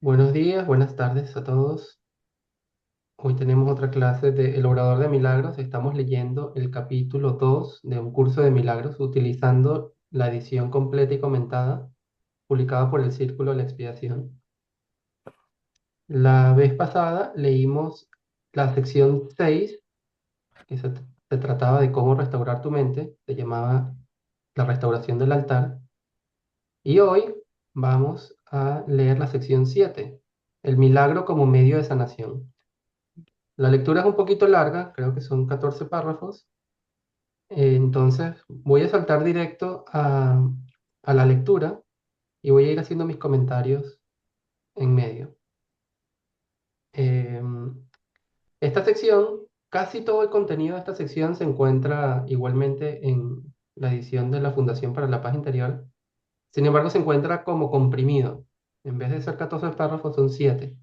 Buenos días, buenas tardes a todos. Hoy tenemos otra clase de El Obrador de Milagros. Estamos leyendo el capítulo 2 de un curso de milagros utilizando la edición completa y comentada publicada por el Círculo de la Expiación. La vez pasada leímos la sección 6, que se trataba de cómo restaurar tu mente, se llamaba la restauración del altar. Y hoy vamos a leer la sección 7, el milagro como medio de sanación. La lectura es un poquito larga, creo que son 14 párrafos. Entonces voy a saltar directo a la lectura y voy a ir haciendo mis comentarios en medio. Em, Esta sección, casi todo el contenido de esta sección se encuentra igualmente en la edición de la Fundación para la Paz Interior. Sin embargo, se encuentra como comprimido. En vez de ser 14 párrafos, son 7.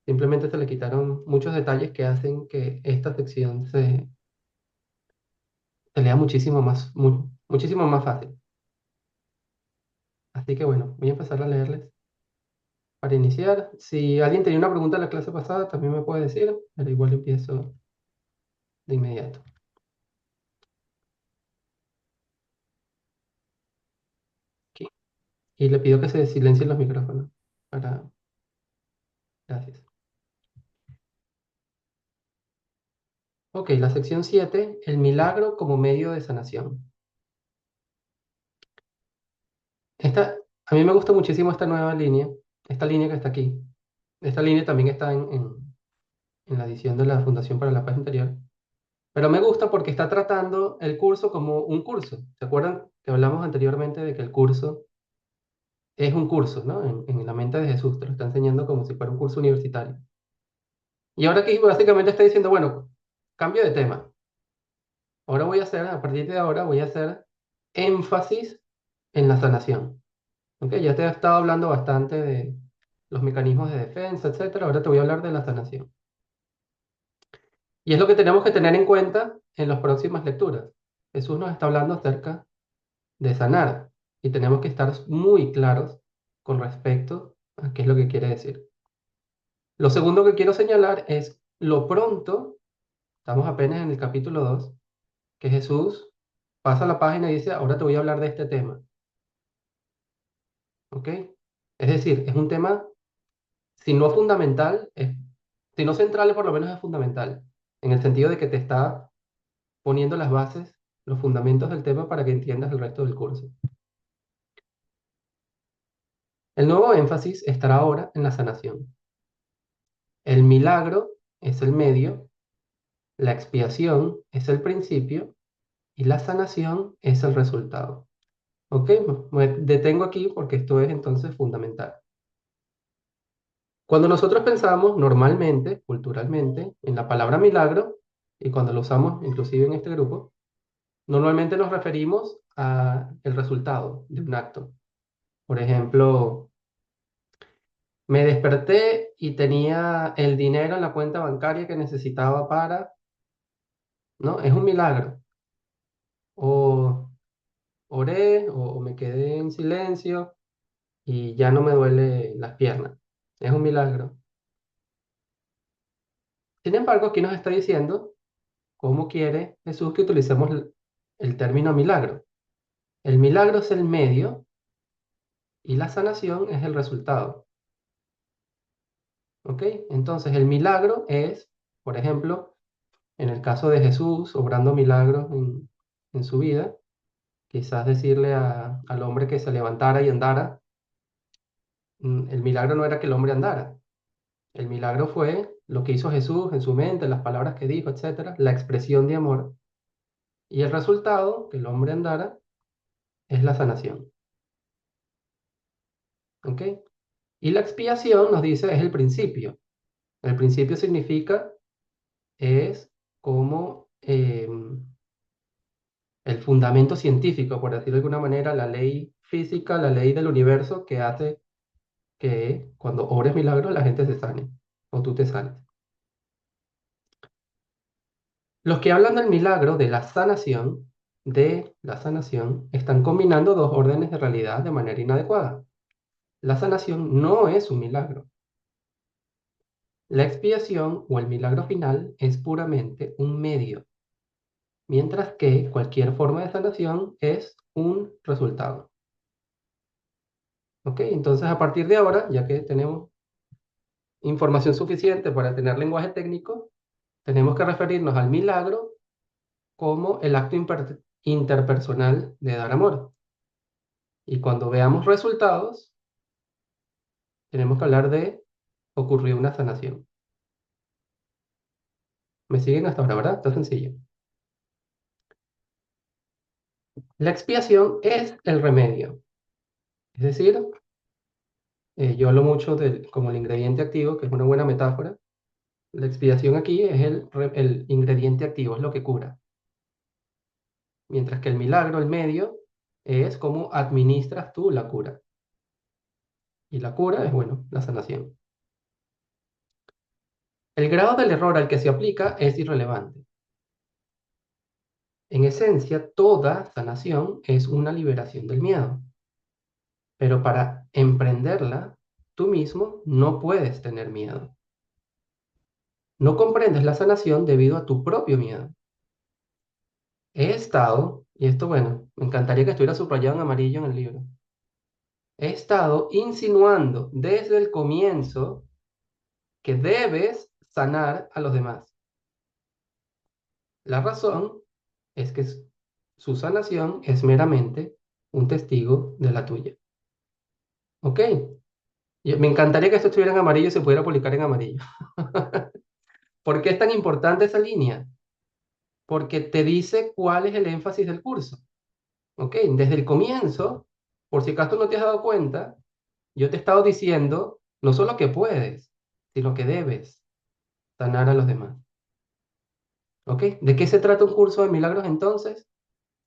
Simplemente se le quitaron muchos detalles que hacen que esta sección se lea muchísimo más fácil. Así que bueno, voy a empezar a leerles para iniciar. Si alguien tenía una pregunta en la clase pasada, también me puede decir, pero igual empiezo de inmediato. Aquí. Y le pido que se silencien los micrófonos. Para... Gracias. Ok, la sección 7, el milagro como medio de sanación. A mí me gusta muchísimo esta nueva línea, esta línea que está aquí. Esta línea también está en la edición de la Fundación para la Paz Interior. Pero me gusta porque está tratando el curso como un curso. ¿Se acuerdan que hablamos anteriormente de que el curso es un curso, ¿no? En la mente de Jesús, te lo está enseñando como si fuera un curso universitario. Y ahora aquí básicamente está diciendo, bueno, cambio de tema. Ahora voy a hacer, a partir de ahora, voy a hacer énfasis en la sanación. ¿Ok? Ya te he estado hablando bastante de los mecanismos de defensa, etcétera. Ahora te voy a hablar de la sanación. Y es lo que tenemos que tener en cuenta en las próximas lecturas. Jesús nos está hablando acerca de sanar y tenemos que estar muy claros con respecto a qué es lo que quiere decir. Lo segundo que quiero señalar es lo pronto, estamos apenas en el capítulo 2, que Jesús pasa la página y dice, ahora te voy a hablar de este tema, ¿ok? Es decir, es un tema, si no fundamental, si no central, por lo menos es fundamental, en el sentido de que te está poniendo las bases, los fundamentos del tema para que entiendas el resto del curso. El nuevo énfasis estará ahora en la sanación. El milagro es el medio, la expiación es el principio y la sanación es el resultado. ¿Ok? Me detengo aquí porque esto es entonces fundamental. Cuando nosotros pensamos normalmente, culturalmente, en la palabra milagro, y cuando lo usamos inclusive en este grupo, normalmente nos referimos a el resultado de un acto. Por ejemplo, me desperté y tenía el dinero en la cuenta bancaria que necesitaba para, ¿no? Es un milagro. O oré o me quedé en silencio y ya no me duele las piernas. Es un milagro. Sin embargo, aquí nos está diciendo cómo quiere Jesús que utilicemos el término milagro. El milagro es el medio y la sanación es el resultado. ¿Ok? Entonces, el milagro es, por ejemplo, en el caso de Jesús, obrando milagros en su vida, quizás decirle al hombre que se levantara y andara, el milagro no era que el hombre andara. El milagro fue lo que hizo Jesús en su mente, las palabras que dijo, etcétera, la expresión de amor. Y el resultado, que el hombre andara, es la sanación. ¿Ok? Y la expiación nos dice es el principio. El principio significa, es como el fundamento científico, por decirlo de alguna manera, la ley física, la ley del universo que hace que cuando obres milagros la gente se sane o tú te sanes. Los que hablan del milagro de la sanación, están combinando dos órdenes de realidad de manera inadecuada. La sanación no es un milagro. La expiación o el milagro final es puramente un medio, mientras que cualquier forma de sanación es un resultado. ¿Ok? Entonces, a partir de ahora, ya que tenemos información suficiente para tener lenguaje técnico, tenemos que referirnos al milagro como el acto interpersonal de dar amor. Y cuando veamos resultados, tenemos que hablar de ocurrió una sanación. ¿Me siguen hasta ahora, verdad? Está sencillo. La expiación es el remedio. Es decir, yo hablo mucho como el ingrediente activo, que es una buena metáfora. La expiación aquí es el ingrediente activo, es lo que cura. Mientras que el milagro, el medio, es cómo administras tú la cura. Y la cura es, bueno, la sanación. El grado del error al que se aplica es irrelevante. En esencia, toda sanación es una liberación del miedo. Pero para emprenderla, tú mismo no puedes tener miedo. No comprendes la sanación debido a tu propio miedo. He estado, y esto bueno, me encantaría que estuviera subrayado en amarillo en el libro. He estado insinuando desde el comienzo que debes sanar a los demás. La razón es que su sanación es meramente un testigo de la tuya. ¿Ok? Me encantaría que esto estuviera en amarillo y se pudiera publicar en amarillo. ¿Por qué es tan importante esa línea? Porque te dice cuál es el énfasis del curso. ¿Ok? Desde el comienzo, por si acaso no te has dado cuenta, yo te he estado diciendo no solo que puedes, sino que debes sanar a los demás. ¿Ok? ¿De qué se trata un curso de milagros entonces?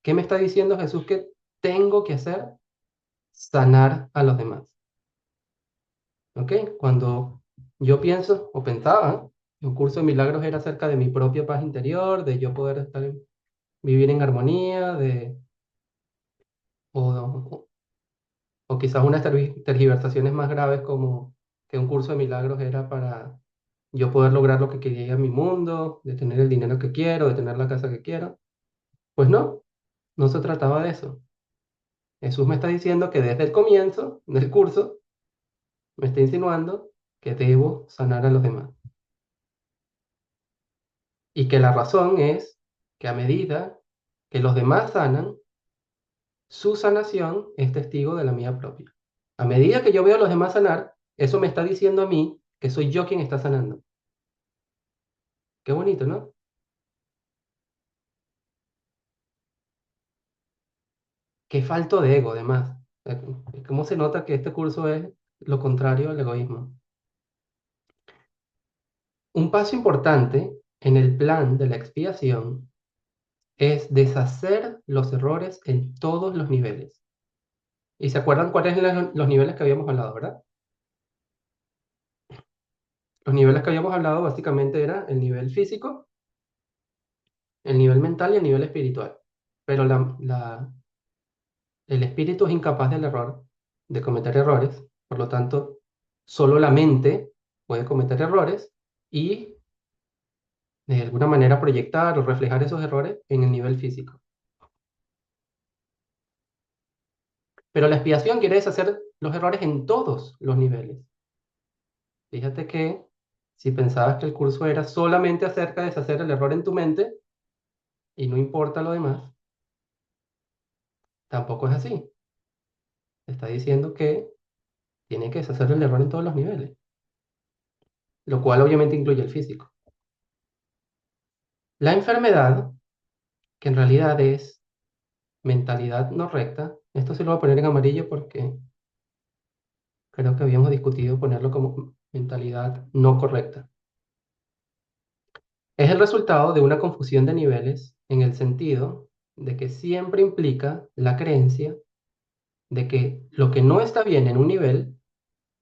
¿Qué me está diciendo Jesús que tengo que hacer? Sanar a los demás. ¿Ok? Cuando yo pienso o pensaba que un curso de milagros era acerca de mi propia paz interior, de yo poder vivir en armonía, o, o quizás unas tergiversaciones más graves como que un curso de milagros era para yo poder lograr lo que quería en mi mundo, de tener el dinero que quiero, de tener la casa que quiero. Pues no, no se trataba de eso. Jesús me está diciendo que desde el comienzo del curso me está insinuando que debo sanar a los demás. Y que la razón es que a medida que los demás sanan, su sanación es testigo de la mía propia. A medida que yo veo a los demás sanar, eso me está diciendo a mí que soy yo quien está sanando. Qué bonito, ¿no? Qué falto de ego, además. ¿Cómo se nota que este curso es lo contrario al egoísmo? Un paso importante en el plan de la expiación es deshacer los errores en todos los niveles. ¿Y se acuerdan cuáles eran los niveles que habíamos hablado, verdad? Los niveles que habíamos hablado básicamente era el nivel físico, el nivel mental y el nivel espiritual. Pero el espíritu es incapaz del error, de cometer errores, por lo tanto, solo la mente puede cometer errores y de alguna manera proyectar o reflejar esos errores en el nivel físico. Pero la expiación quiere deshacer los errores en todos los niveles. Fíjate que si pensabas que el curso era solamente acerca de deshacer el error en tu mente y no importa lo demás, tampoco es así. Te está diciendo que tiene que deshacer el error en todos los niveles, lo cual obviamente incluye el físico. La enfermedad, que en realidad es mentalidad no recta, esto se lo voy a poner en amarillo porque creo que habíamos discutido ponerlo como mentalidad no correcta. Es el resultado de una confusión de niveles en el sentido de que siempre implica la creencia de que lo que no está bien en un nivel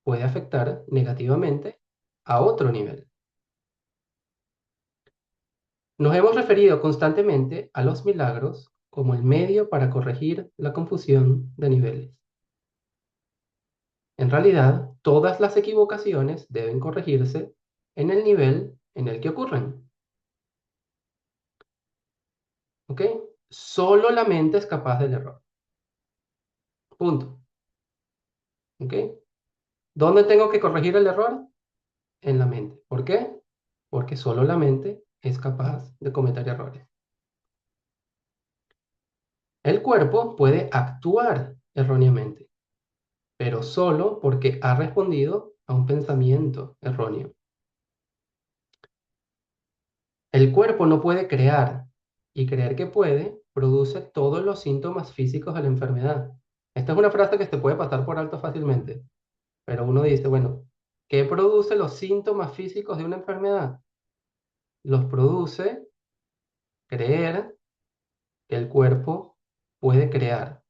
puede afectar negativamente a otro nivel. Nos hemos referido constantemente a los milagros como el medio para corregir la confusión de niveles. En realidad, todas las equivocaciones deben corregirse en el nivel en el que ocurren. ¿Ok? Solo la mente es capaz del error. Punto. ¿Ok? ¿Dónde tengo que corregir el error? En la mente. ¿Por qué? Porque solo la mente es capaz de cometer errores. El cuerpo puede actuar erróneamente, pero solo porque ha respondido a un pensamiento erróneo. El cuerpo no puede crear, y creer que puede produce todos los síntomas físicos de la enfermedad. Esta es una frase que se puede pasar por alto fácilmente, pero uno dice, bueno, ¿qué produce los síntomas físicos de una enfermedad? Los produce creer que el cuerpo puede crear,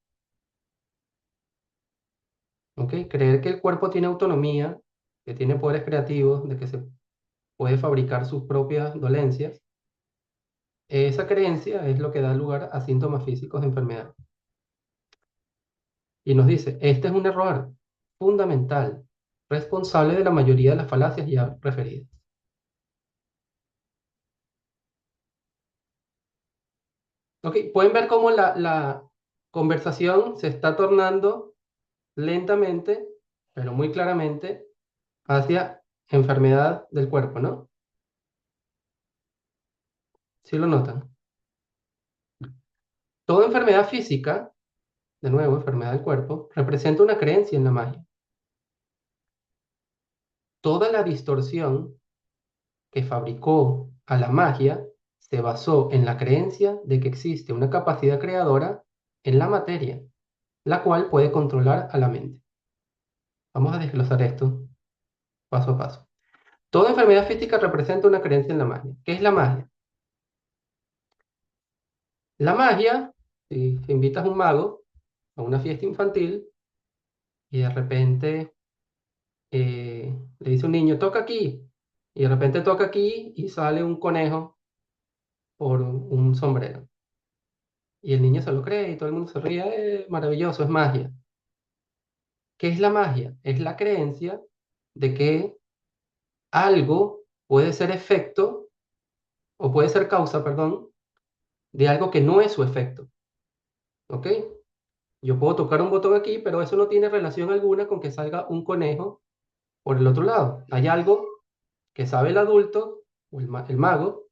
¿ok? Creer que el cuerpo tiene autonomía, que tiene poderes creativos, de que se puede fabricar sus propias dolencias. Esa creencia es lo que da lugar a síntomas físicos de enfermedad. Y nos dice, este es un error fundamental, responsable de la mayoría de las falacias ya referidas. ¿Ok? Pueden ver cómo la conversación se está tornando lentamente, pero muy claramente, hacia enfermedad del cuerpo, ¿no? ¿Sí lo notan? Toda enfermedad física, de nuevo, enfermedad del cuerpo, representa una creencia en la magia. Toda la distorsión que fabricó a la magia se basó en la creencia de que existe una capacidad creadora en la materia, la cual puede controlar a la mente. Vamos a desglosar esto paso a paso. Toda enfermedad física representa una creencia en la magia. ¿Qué es la magia? La magia, si invitas a un mago a una fiesta infantil y de repente le dice a un niño, toca aquí, y de repente toca aquí y sale un conejo por un sombrero. Y el niño se lo cree y todo el mundo se ríe, maravilloso, es magia. ¿Qué es la magia? Es la creencia de que algo puede ser efecto, o puede ser causa, perdón, de algo que no es su efecto. ¿Ok? Yo puedo tocar un botón aquí, pero eso no tiene relación alguna con que salga un conejo por el otro lado. Hay algo que sabe el adulto o el mago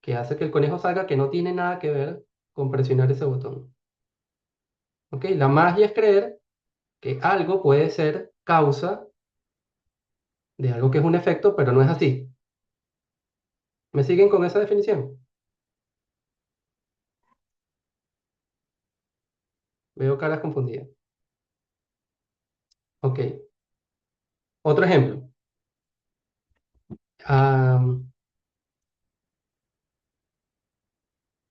que hace que el conejo salga que no tiene nada que ver con presionar ese botón. ¿Ok? La magia es creer que algo puede ser causa de algo que es un efecto, pero no es así. ¿Me siguen con esa definición? Veo caras confundidas. Ok. Otro ejemplo. Am,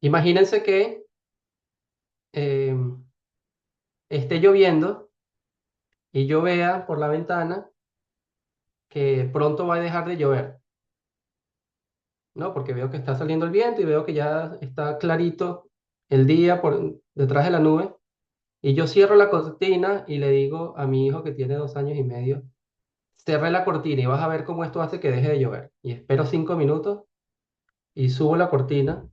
Imagínense que em, esté lloviendo y yo vea por la ventana que pronto va a dejar de llover, ¿no? Porque veo que está saliendo el viento y veo que ya está clarito el día por detrás de la nube. Y yo cierro la cortina y le digo a mi hijo que tiene 2 años y medio, cerré la cortina y vas a ver cómo esto hace que deje de llover. Y espero 5 minutos y subo la cortina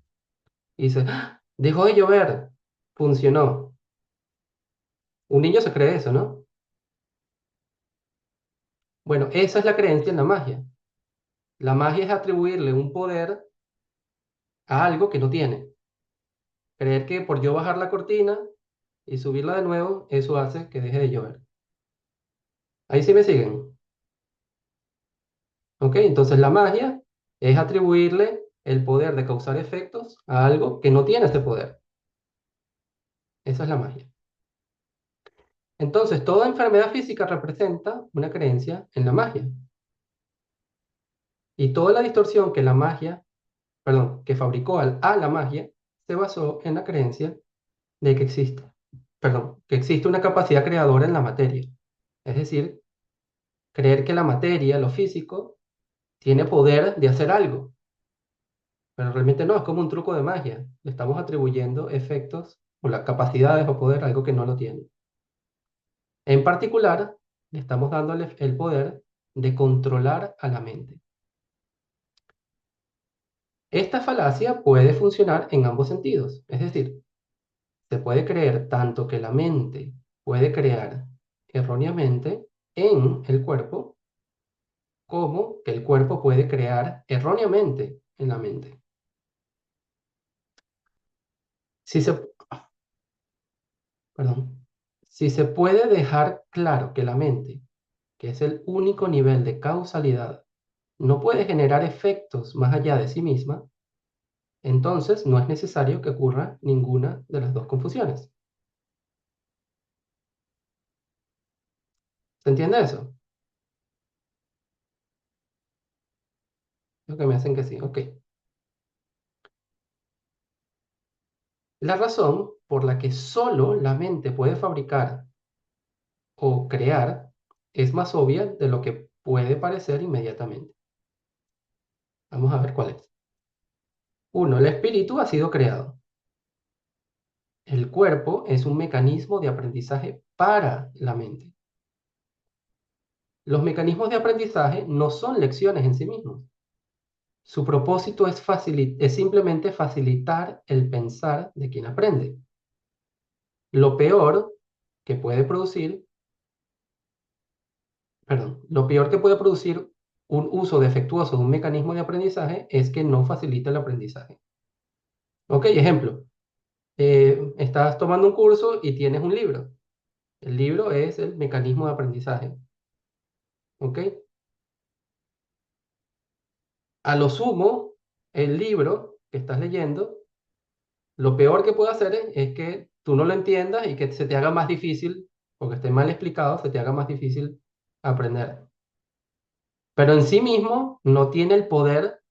y dice, ¡ah! Dejó de llover. Funcionó. Un niño se cree eso, ¿no? Bueno, esa es la creencia en la magia. La magia es atribuirle un poder a algo que no tiene. Creer que por yo bajar la cortina y subirla de nuevo, eso hace que deje de llover. Ahí sí me siguen. ¿Ok? Entonces la magia es atribuirle el poder de causar efectos a algo que no tiene ese poder. Esa es la magia. Entonces, toda enfermedad física representa una creencia en la magia. Y toda la distorsión que la magia, perdón, que fabricó a la magia, se basó en la creencia de que existe, perdón, que existe una capacidad creadora en la materia. Es decir, creer que la materia, lo físico, tiene poder de hacer algo, pero realmente no, es como un truco de magia. Le estamos atribuyendo efectos o las capacidades o poder a algo que no lo tiene. En particular, le estamos dándole el poder de controlar a la mente. Esta falacia puede funcionar en ambos sentidos, es decir, se puede creer tanto que la mente puede crear erróneamente en el cuerpo, como que el cuerpo puede crear erróneamente en la mente. Si se, perdón, si se puede dejar claro que la mente, que es el único nivel de causalidad, no puede generar efectos más allá de sí misma, entonces no es necesario que ocurra ninguna de las dos confusiones. ¿Se entiende eso? Lo que me hacen que sí, ok. La razón por la que solo la mente puede fabricar o crear es más obvia de lo que puede parecer inmediatamente. Vamos a ver cuál es. Uno, el espíritu ha sido creado. El cuerpo es un mecanismo de aprendizaje para la mente. Los mecanismos de aprendizaje no son lecciones en sí mismos. Su propósito es simplemente facilitar el pensar de quien aprende. Lo peor que puede producir, lo peor que puede producir un uso defectuoso de un mecanismo de aprendizaje es que no facilita el aprendizaje. Ok, ejemplo. Estás tomando un curso y tienes un libro. El libro es el mecanismo de aprendizaje. ¿Ok? A lo sumo, el libro que estás leyendo, lo peor que puede hacer es que tú no lo entiendas y que se te haga más difícil, porque esté mal explicado, se te haga más difícil aprender. Pero en sí mismo no tiene el poder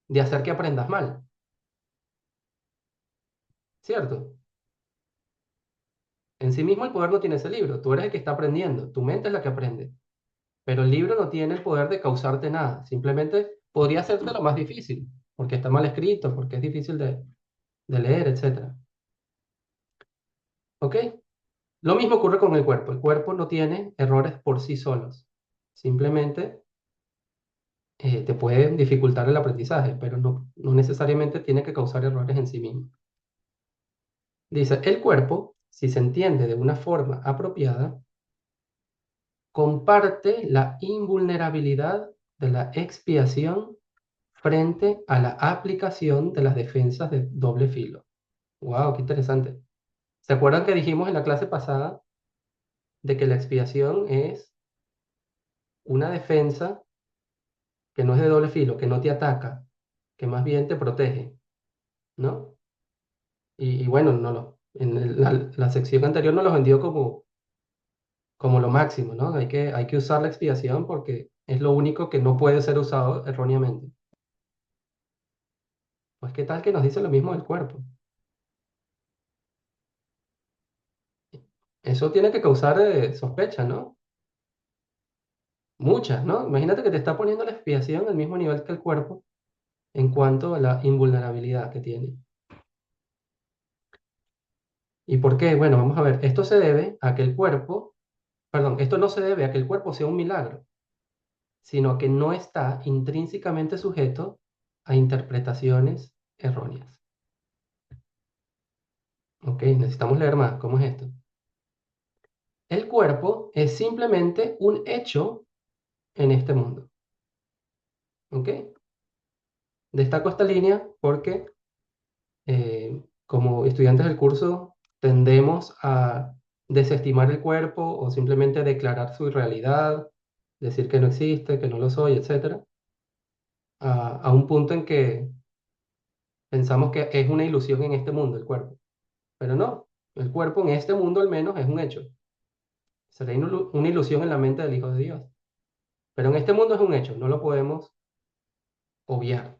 de hacer que aprendas mal, ¿cierto? En sí mismo el poder no tiene ese libro, tú eres el que está aprendiendo, tu mente es la que aprende, pero el libro no tiene el poder de causarte nada, simplemente podría hacerte lo más difícil, porque está mal escrito, porque es difícil de leer, etcétera. ¿Ok? Lo mismo ocurre con el cuerpo no tiene errores por sí solos, simplemente te pueden dificultar el aprendizaje, pero no necesariamente tiene que causar errores en sí mismo. Dice, el cuerpo, si se entiende de una forma apropiada, comparte la invulnerabilidad de la expiación frente a la aplicación de las defensas de doble filo. ¡Wow! ¡Qué interesante! ¿Se acuerdan que dijimos en la clase pasada de que la expiación es una defensa que no es de doble filo, que no te ataca, que más bien te protege, ¿no? Y bueno, la sección anterior nos lo vendió como lo máximo, ¿no? Hay que usar la expiación porque es lo único que no puede ser usado erróneamente. Pues qué tal que nos dice lo mismo del cuerpo. Eso tiene que causar sospecha, ¿no? Muchas, ¿no? Imagínate que te está poniendo la expiación al mismo nivel que el cuerpo en cuanto a la invulnerabilidad que tiene. ¿Y por qué? Bueno, vamos a ver. Esto se debe a que el cuerpo, perdón, esto no se debe a que el cuerpo sea un milagro, sino que no está intrínsecamente sujeto a interpretaciones erróneas. Ok, necesitamos leer más. ¿Cómo es esto? El cuerpo es simplemente un hecho en este mundo. ¿Ok? Destaco esta línea porque como estudiantes del curso tendemos a desestimar el cuerpo o simplemente declarar su irrealidad, decir que no existe, que no lo soy, etcétera, a un punto en que pensamos que es una ilusión en este mundo el cuerpo. Pero no, el cuerpo en este mundo al menos es un hecho. Sería una ilusión en la mente del Hijo de Dios. Pero en este mundo es un hecho, no lo podemos obviar.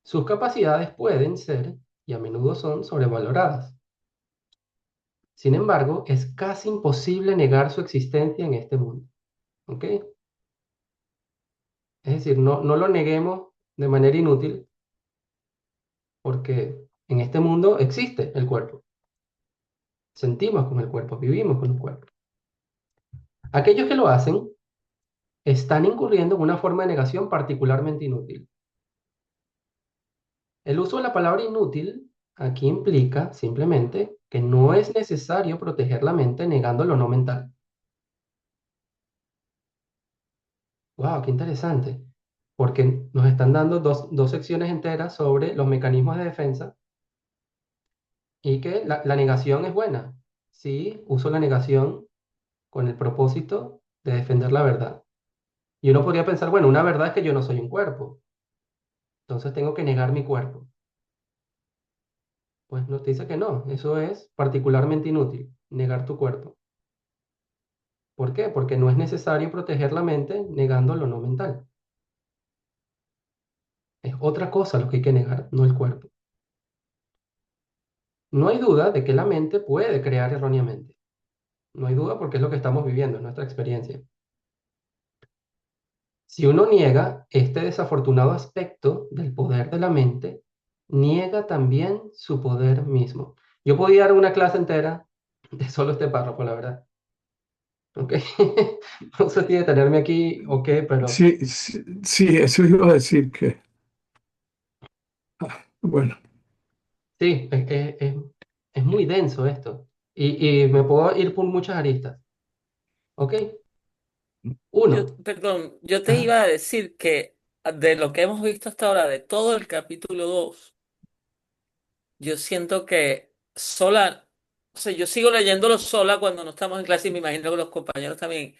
Sus capacidades pueden ser, y a menudo son, sobrevaloradas. Sin embargo, es casi imposible negar su existencia en este mundo. ¿Ok? Es decir, no lo neguemos de manera inútil porque en este mundo existe el cuerpo. Sentimos con el cuerpo, vivimos con el cuerpo. Aquellos que lo hacen están incurriendo en una forma de negación particularmente inútil. El uso de la palabra inútil aquí implica simplemente que no es necesario proteger la mente negando lo no mental. ¡Wow! ¡Qué interesante! Porque nos están dando dos secciones enteras sobre los mecanismos de defensa y que la negación es buena. Sí, uso la negación con el propósito de defender la verdad. Y uno podría pensar, bueno, una verdad es que yo no soy un cuerpo, entonces tengo que negar mi cuerpo. Pues nos dice que no, eso es particularmente inútil, negar tu cuerpo. ¿Por qué? Porque no es necesario proteger la mente negando lo no mental. Es otra cosa lo que hay que negar, no el cuerpo. No hay duda de que la mente puede crear erróneamente. No hay duda porque es lo que estamos viviendo, es nuestra experiencia. Si uno niega este desafortunado aspecto del poder de la mente, niega también su poder mismo. Yo podía dar una clase entera de solo este párrafo, la verdad. ¿Ok? No sé si detenerme aquí o qué, pero Sí, sí, sí, eso iba a decir que, bueno, sí, es muy denso esto. Y me puedo ir por muchas aristas. ¿Ok? Uno. perdón, yo te Ajá. iba a decir que de lo que hemos visto hasta ahora, de todo el capítulo 2 yo siento que sola, o sea, yo sigo leyéndolo sola cuando no estamos en clase y me imagino que los compañeros también,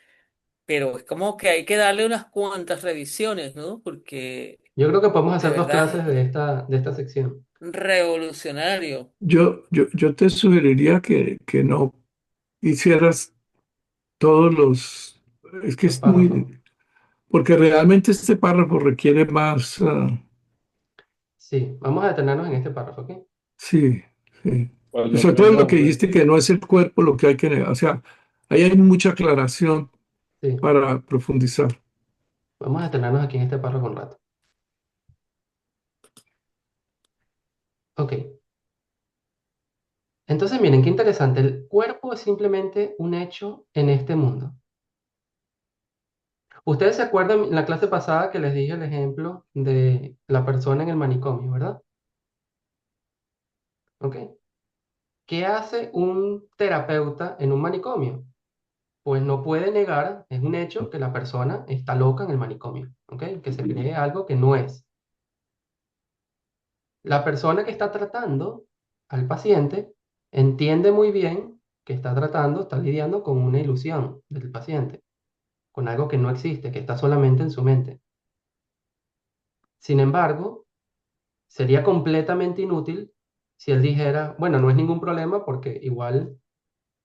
pero es como que hay que darle unas cuantas revisiones, ¿no? Porque Yo creo que podemos de hacer dos verdad clases es de esta sección, revolucionario yo te sugeriría que no hicieras todos los, es que los es párrafos. muy, porque realmente este párrafo requiere más, Sí, vamos a detenernos en este párrafo, ¿ok? sí, sí. Y Cuando sobre todo lo perdón, que dijiste que no es el cuerpo lo que hay que negar, o sea, ahí hay mucha aclaración Sí, para profundizar. vamos a detenernos aquí en este párrafo un rato. Ok. Entonces, miren, qué interesante. El cuerpo es simplemente un hecho en este mundo. Ustedes se acuerdan en la clase pasada que les dije el ejemplo de la persona en el manicomio, ¿verdad? ¿Ok? ¿Qué hace un terapeuta en un manicomio? Pues no puede negar, es un hecho, que la persona está loca en el manicomio, ¿ok? Que se cree algo que no es. La persona que está tratando al paciente entiende muy bien que está tratando, está lidiando con una ilusión del paciente, con algo que no existe, que está solamente en su mente. Sin embargo, sería completamente inútil si él dijera, bueno, no es ningún problema porque igual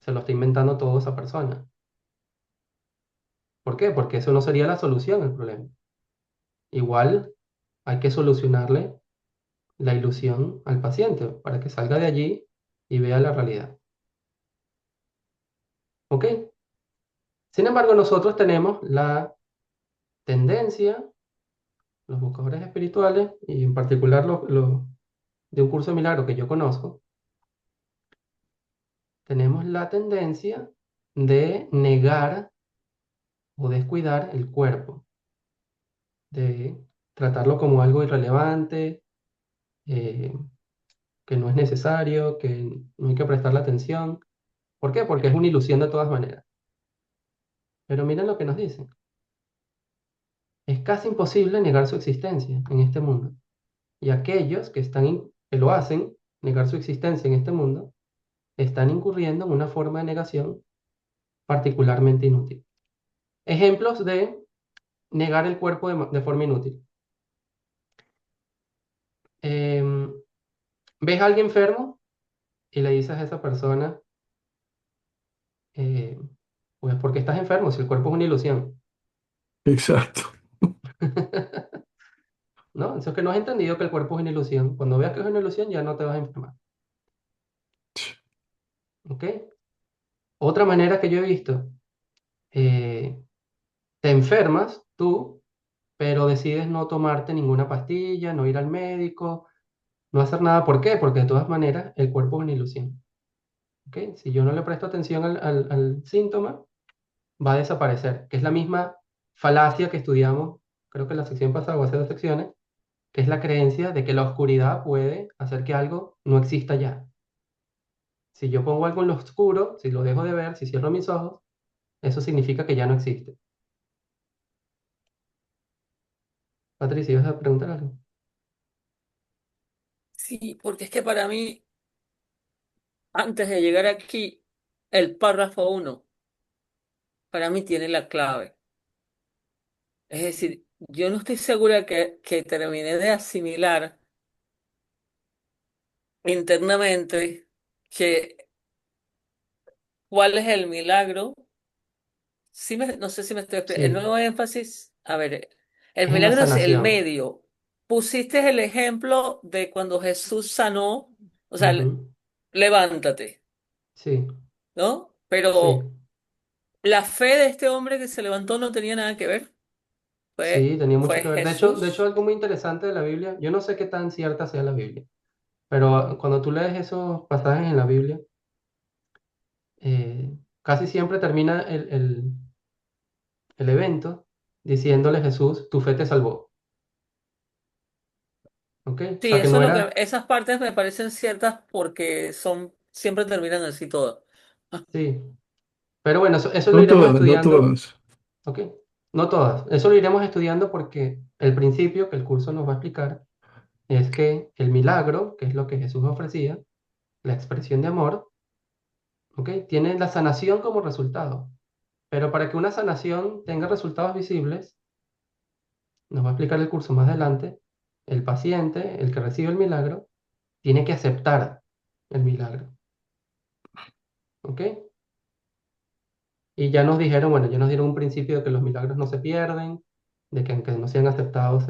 se lo está inventando todo esa persona. ¿Por qué? Porque eso no sería la solución al problema. Igual hay que solucionarle la ilusión al paciente para que salga de allí y vea la realidad. ¿Ok? Sin embargo, nosotros tenemos la tendencia, los buscadores espirituales, y en particular los de un curso de milagro que yo conozco, tenemos la tendencia de negar o descuidar el cuerpo, de tratarlo como algo irrelevante, eh, que no es necesario, que no hay que prestarle atención. ¿Por qué? Porque es una ilusión de todas maneras. Pero miren lo que nos dicen. Es casi imposible negar su existencia en este mundo. Y aquellos que lo hacen, negar su existencia en este mundo, están incurriendo en una forma de negación particularmente inútil. Ejemplos de negar el cuerpo de forma inútil. Em, ¿Ves a alguien enfermo y le dices a esa persona, eh, pues porque estás enfermo, si el cuerpo es una ilusión? Exacto. ¿No? Eso es que no has entendido que el cuerpo es una ilusión. Cuando veas que es una ilusión ya no te vas a enfermar. ¿Ok? Otra manera que yo he visto, eh, te enfermas tú, pero decides no tomarte ninguna pastilla, no ir al médico, no hacer nada. ¿Por qué? Porque de todas maneras el cuerpo es una ilusión. ¿Ok? Si yo no le presto atención al síntoma, va a desaparecer, que es la misma falacia que estudiamos, creo que en la sección pasada o hace dos secciones, que es la creencia de que la oscuridad puede hacer que algo no exista ya. Si yo pongo algo en lo oscuro, si lo dejo de ver, si cierro mis ojos, eso significa que ya no existe. Patricia, ¿ibas a preguntar algo? Sí, porque es que para mí, antes de llegar aquí, el párrafo uno, para mí tiene la clave. Es decir, yo no estoy segura que terminé de asimilar internamente que cuál es el milagro. No sé si me estoy explicando. El Sí, nuevo énfasis, a ver, el es en la milagro es el sanación. medio. Pusiste el ejemplo de cuando Jesús sanó, o sea, Ujú. levántate, Sí, ¿no? sí, Pero la fe de este hombre que se levantó no tenía nada que ver. sí, tenía mucho Fue que ver. De hecho, Jesús. algo muy interesante de la Biblia, yo no sé qué tan cierta sea la Biblia, pero cuando tú lees esos pasajes en la Biblia, casi siempre termina el evento diciéndole Jesús, tu fe te salvó. ¿Ok? O Sí, sea que eso no es lo que, era, esas partes me parecen ciertas porque siempre terminan así todas. sí. Pero bueno, eso lo No iremos todas, no estudiando, todas. ¿ok? No todas. Eso lo iremos estudiando porque el principio que el curso nos va a explicar es que el milagro, que es lo que Jesús ofrecía, la expresión de amor, ¿ok? Tiene la sanación como resultado. Pero para que una sanación tenga resultados visibles, nos va a explicar el curso más adelante, el paciente, el que recibe el milagro, tiene que aceptar el milagro, ¿ok? Y ya nos dijeron, bueno, ya nos dieron un principio de que los milagros no se pierden, de que aunque no sean aceptados,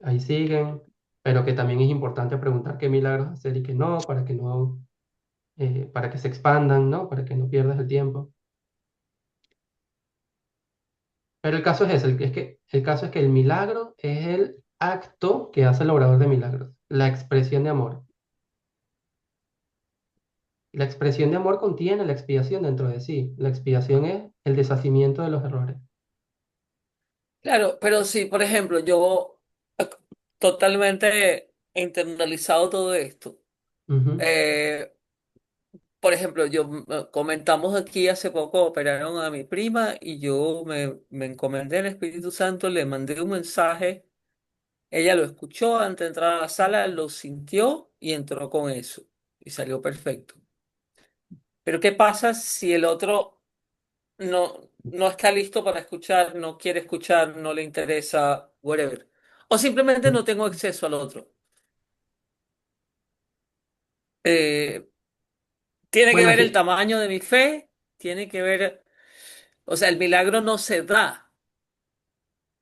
ahí siguen, pero que también es importante preguntar qué milagros hacer y qué no, para que no, para que se expandan, ¿no? Para que no pierdas el tiempo. Pero el caso es ese, el caso es que el milagro es el acto que hace el obrador de milagros, la expresión de amor. La expresión de amor contiene la expiación dentro de sí. La expiación es el deshacimiento de los errores. Claro, pero sí, por ejemplo, yo eh, totalmente he internalizado todo esto. Ujú, Eh, por ejemplo, comentamos aquí hace poco, operaron a mi prima y yo me encomendé al Espíritu Santo, le mandé un mensaje, ella lo escuchó antes de entrar a la sala, lo sintió y entró con eso y salió perfecto. Pero ¿qué pasa si el otro no está listo para escuchar, no quiere escuchar, no le interesa, whatever? O simplemente ujú. no tengo acceso al otro. Eh, Tiene que Bueno, ver el aquí, tamaño de mi fe, tiene que ver, o sea, el milagro no se da,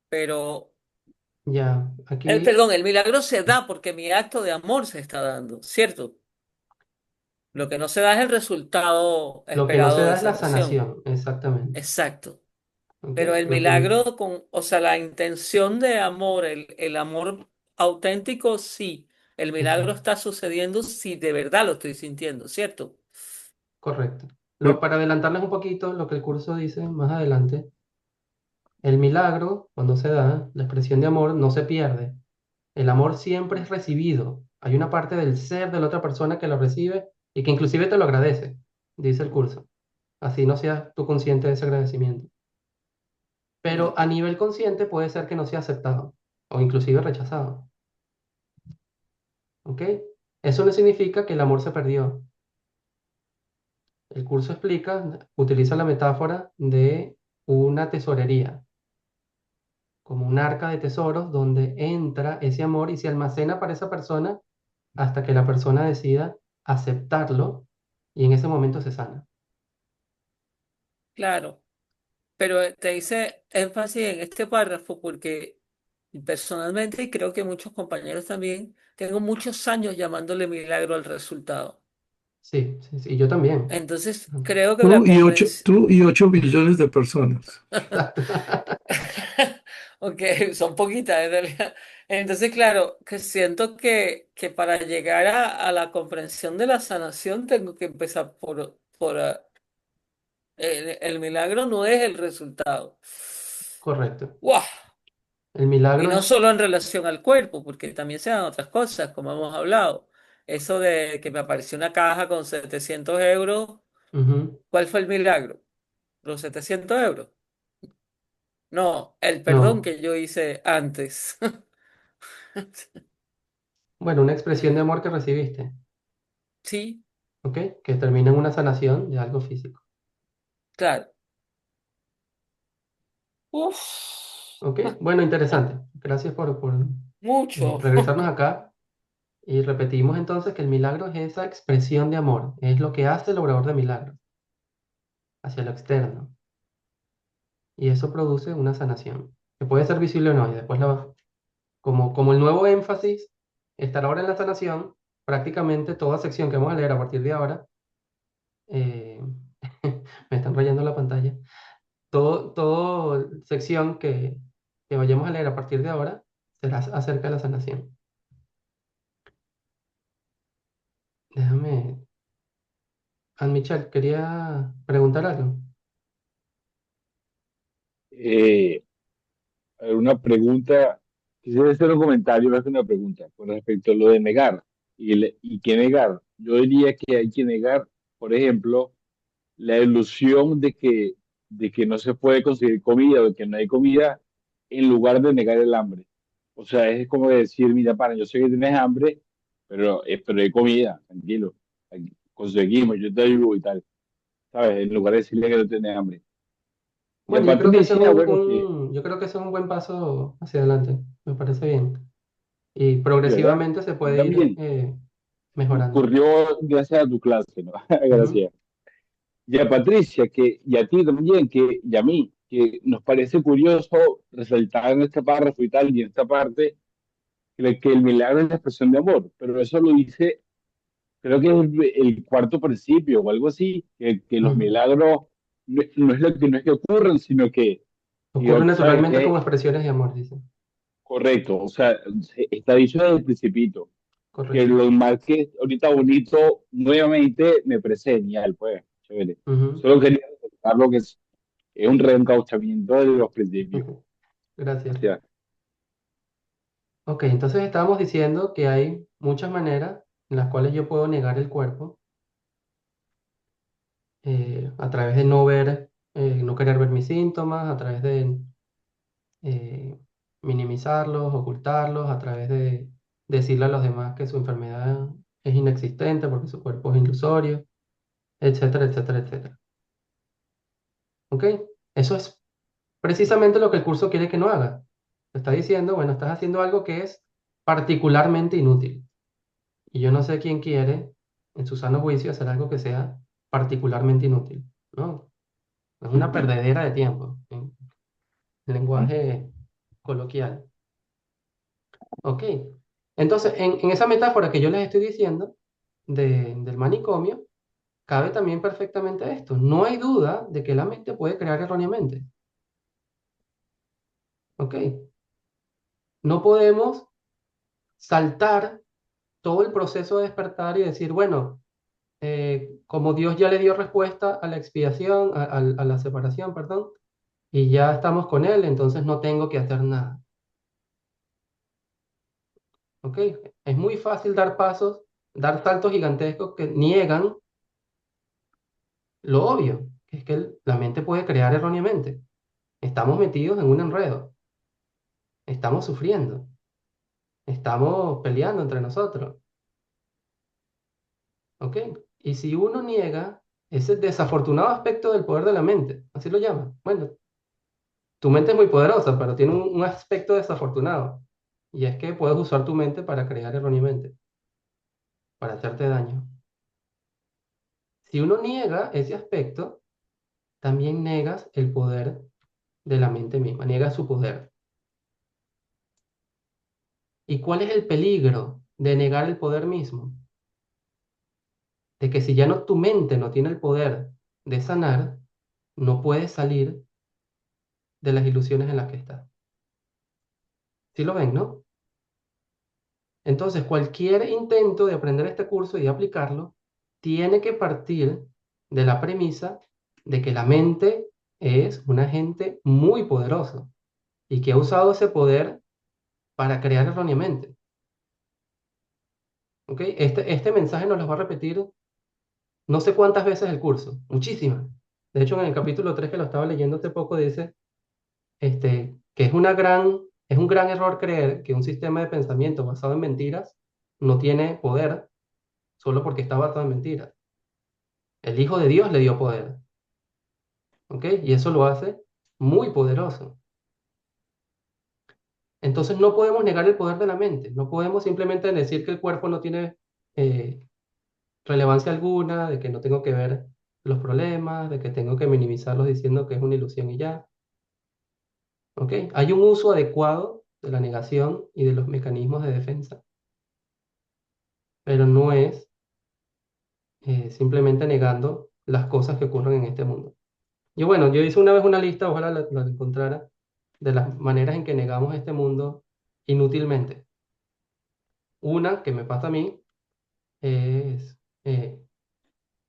pero, ya, aquí perdón, el milagro se da porque mi acto de amor se está dando, ¿cierto? Lo que no se da es el resultado lo que no se esperado da de es la sanación. sanación, exactamente. Exacto. ¿Ok? Pero el Lo que, milagro o sea, la intención de amor, el amor auténtico, sí. El milagro exacto, está sucediendo si de verdad lo estoy sintiendo, ¿cierto? correcto. No, Para adelantarles un poquito lo que el curso dice más adelante, el milagro, cuando se da, la expresión de amor no se pierde. El amor siempre es recibido. Hay una parte del ser de la otra persona que lo recibe y que inclusive te lo agradece, dice el curso. Así no seas tú consciente de ese agradecimiento. Pero Mm. a nivel consciente puede ser que no sea aceptado o inclusive rechazado. ¿Ok? Eso no significa que el amor se perdió. El curso explica, utiliza la metáfora de una tesorería, como un arca de tesoros donde entra ese amor y se almacena para esa persona hasta que la persona decida aceptarlo y en ese momento se sana. Claro, pero te hice énfasis en este párrafo porque personalmente, y creo que muchos compañeros también, tengo muchos años llamándole milagro al resultado. Sí, sí, sí, y yo también. Entonces, creo que la comprensión... tú y 8 billones de personas. Exacto. Ok, son poquitas en realidad. Entonces, claro, que siento que para llegar a la comprensión de la sanación tengo que empezar El milagro no es el resultado. Correcto. ¡Guau! El Y milagro no es... solo en relación al cuerpo, porque también se dan otras cosas, como hemos hablado. Eso de que me apareció una caja con 700 euros, Ujú. ¿cuál fue el milagro? ¿Los 700 euros? No, el perdón No. que yo hice antes. Bueno, una expresión de Eh, amor que recibiste, sí, ¿ok? Que termina en una sanación de algo físico, claro. Uf, ¿ok? Bueno, interesante. Gracias por mucho. regresarnos acá y repetimos entonces que el milagro es esa expresión de amor, es lo que hace el obrador de milagros hacia lo externo y eso produce una sanación, que puede ser visible o no, y después como el nuevo énfasis estará ahora en la sanación, prácticamente toda sección que vamos a leer a partir de ahora, eh, me están rayando la pantalla. Todo sección que vayamos a leer a partir de ahora será acerca de la sanación. Déjame, Anne Michelle, quería preguntar algo. Eh, a ver, una pregunta, quisiera hacer un comentario más que una pregunta con respecto a lo de negar y qué negar. Yo diría que hay que negar, por ejemplo, la ilusión de que no se puede conseguir comida o de que no hay comida en lugar de negar el hambre. O sea, es como decir, mira, pana, yo sé que tienes hambre, pero hay comida, tranquilo, aquí conseguimos, yo te ayudo y tal, ¿sabes? En lugar de decirle que no tienes hambre. Y Bueno, yo aparte creo me que ese es decía, bueno, que, yo creo que ese es un buen paso hacia adelante. Me parece bien. Y sí, ¿verdad? progresivamente se A mí puede ir también mejorando. ocurrió gracias a tu clase, ¿no? Ujú, Gracias. Y a Patricia, y a ti también, y a mí, que nos parece curioso resaltar en este párrafo y tal, y en esta parte, que el milagro es la expresión de amor, pero eso lo dice, creo que es el cuarto principio o algo así, que los ujú. milagros no es lo que no es que ocurren, sino que, Ocurre digamos, ¿sabes? naturalmente como expresiones de amor, dice. Correcto, o sea, está dicho desde el principito, que Correcto. lo marque ahorita bonito, nuevamente me parece genial, pues, chévere. Ujú, Solo quería resaltar lo que es un reencauchamiento de los principios. ujú. Gracias. Gracias. Ok, entonces estábamos diciendo que hay muchas maneras en las cuales yo puedo negar el cuerpo a través de no ver, no querer ver mis síntomas, a través de eh, minimizarlos, ocultarlos, a través de decirle a los demás que su enfermedad es inexistente porque su cuerpo es ilusorio, etcétera, etcétera, etcétera. ¿Ok? Eso es precisamente lo que el curso quiere que no haga. Te está diciendo, bueno, estás haciendo algo que es particularmente inútil. Y yo no sé quién quiere, en su sano juicio, hacer algo que sea particularmente inútil, ¿no? Es una perdedera de tiempo, en lenguaje coloquial. ¿Ok? Entonces, en esa metáfora que yo les estoy diciendo del manicomio, cabe también perfectamente esto. No hay duda de que la mente puede crear erróneamente. ¿Ok? No podemos saltar todo el proceso de despertar y decir, bueno, como Dios ya le dio respuesta a la expiación, a la separación, perdón, y ya estamos con Él, entonces no tengo que hacer nada. ¿Ok? Es muy fácil dar pasos, dar saltos gigantescos que niegan lo obvio, que es que la mente puede crear erróneamente. Estamos metidos en un enredo, estamos sufriendo, estamos peleando entre nosotros. ¿Ok? Y si uno niega ese desafortunado aspecto del poder de la mente, así lo llaman, bueno, tu mente es muy poderosa, pero tiene un aspecto desafortunado. Y es que puedes usar tu mente para crear erróneamente, para hacerte daño. Si uno niega ese aspecto, también negas el poder de la mente misma, niegas su poder. ¿Y cuál es el peligro de negar el poder mismo? De que si ya no tu mente no tiene el poder de sanar, no puedes salir de las ilusiones en las que estás. ¿Sí lo ven, no? Entonces, cualquier intento de aprender este curso y de aplicarlo tiene que partir de la premisa de que la mente es un agente muy poderoso y que ha usado ese poder para crear erróneamente. ¿Ok? Este mensaje nos lo va a repetir no sé cuántas veces el curso, muchísimas. De hecho, en el capítulo 3 que lo estaba leyendo hace poco dice que es un gran error creer que un sistema de pensamiento basado en mentiras no tiene poder solo porque está basado en mentiras. El Hijo de Dios le dio poder, ¿ok? Y eso lo hace muy poderoso. Entonces no podemos negar el poder de la mente, no podemos simplemente decir que el cuerpo no tiene eh, relevancia alguna, de que no tengo que ver los problemas, de que tengo que minimizarlos diciendo que es una ilusión y ya, ¿ok? Hay un uso adecuado de la negación y de los mecanismos de defensa, pero no es simplemente negando las cosas que ocurren en este mundo. Y bueno, yo hice una vez una lista, ojalá la encontrara, de las maneras en que negamos este mundo inútilmente. Una que me pasa a mí es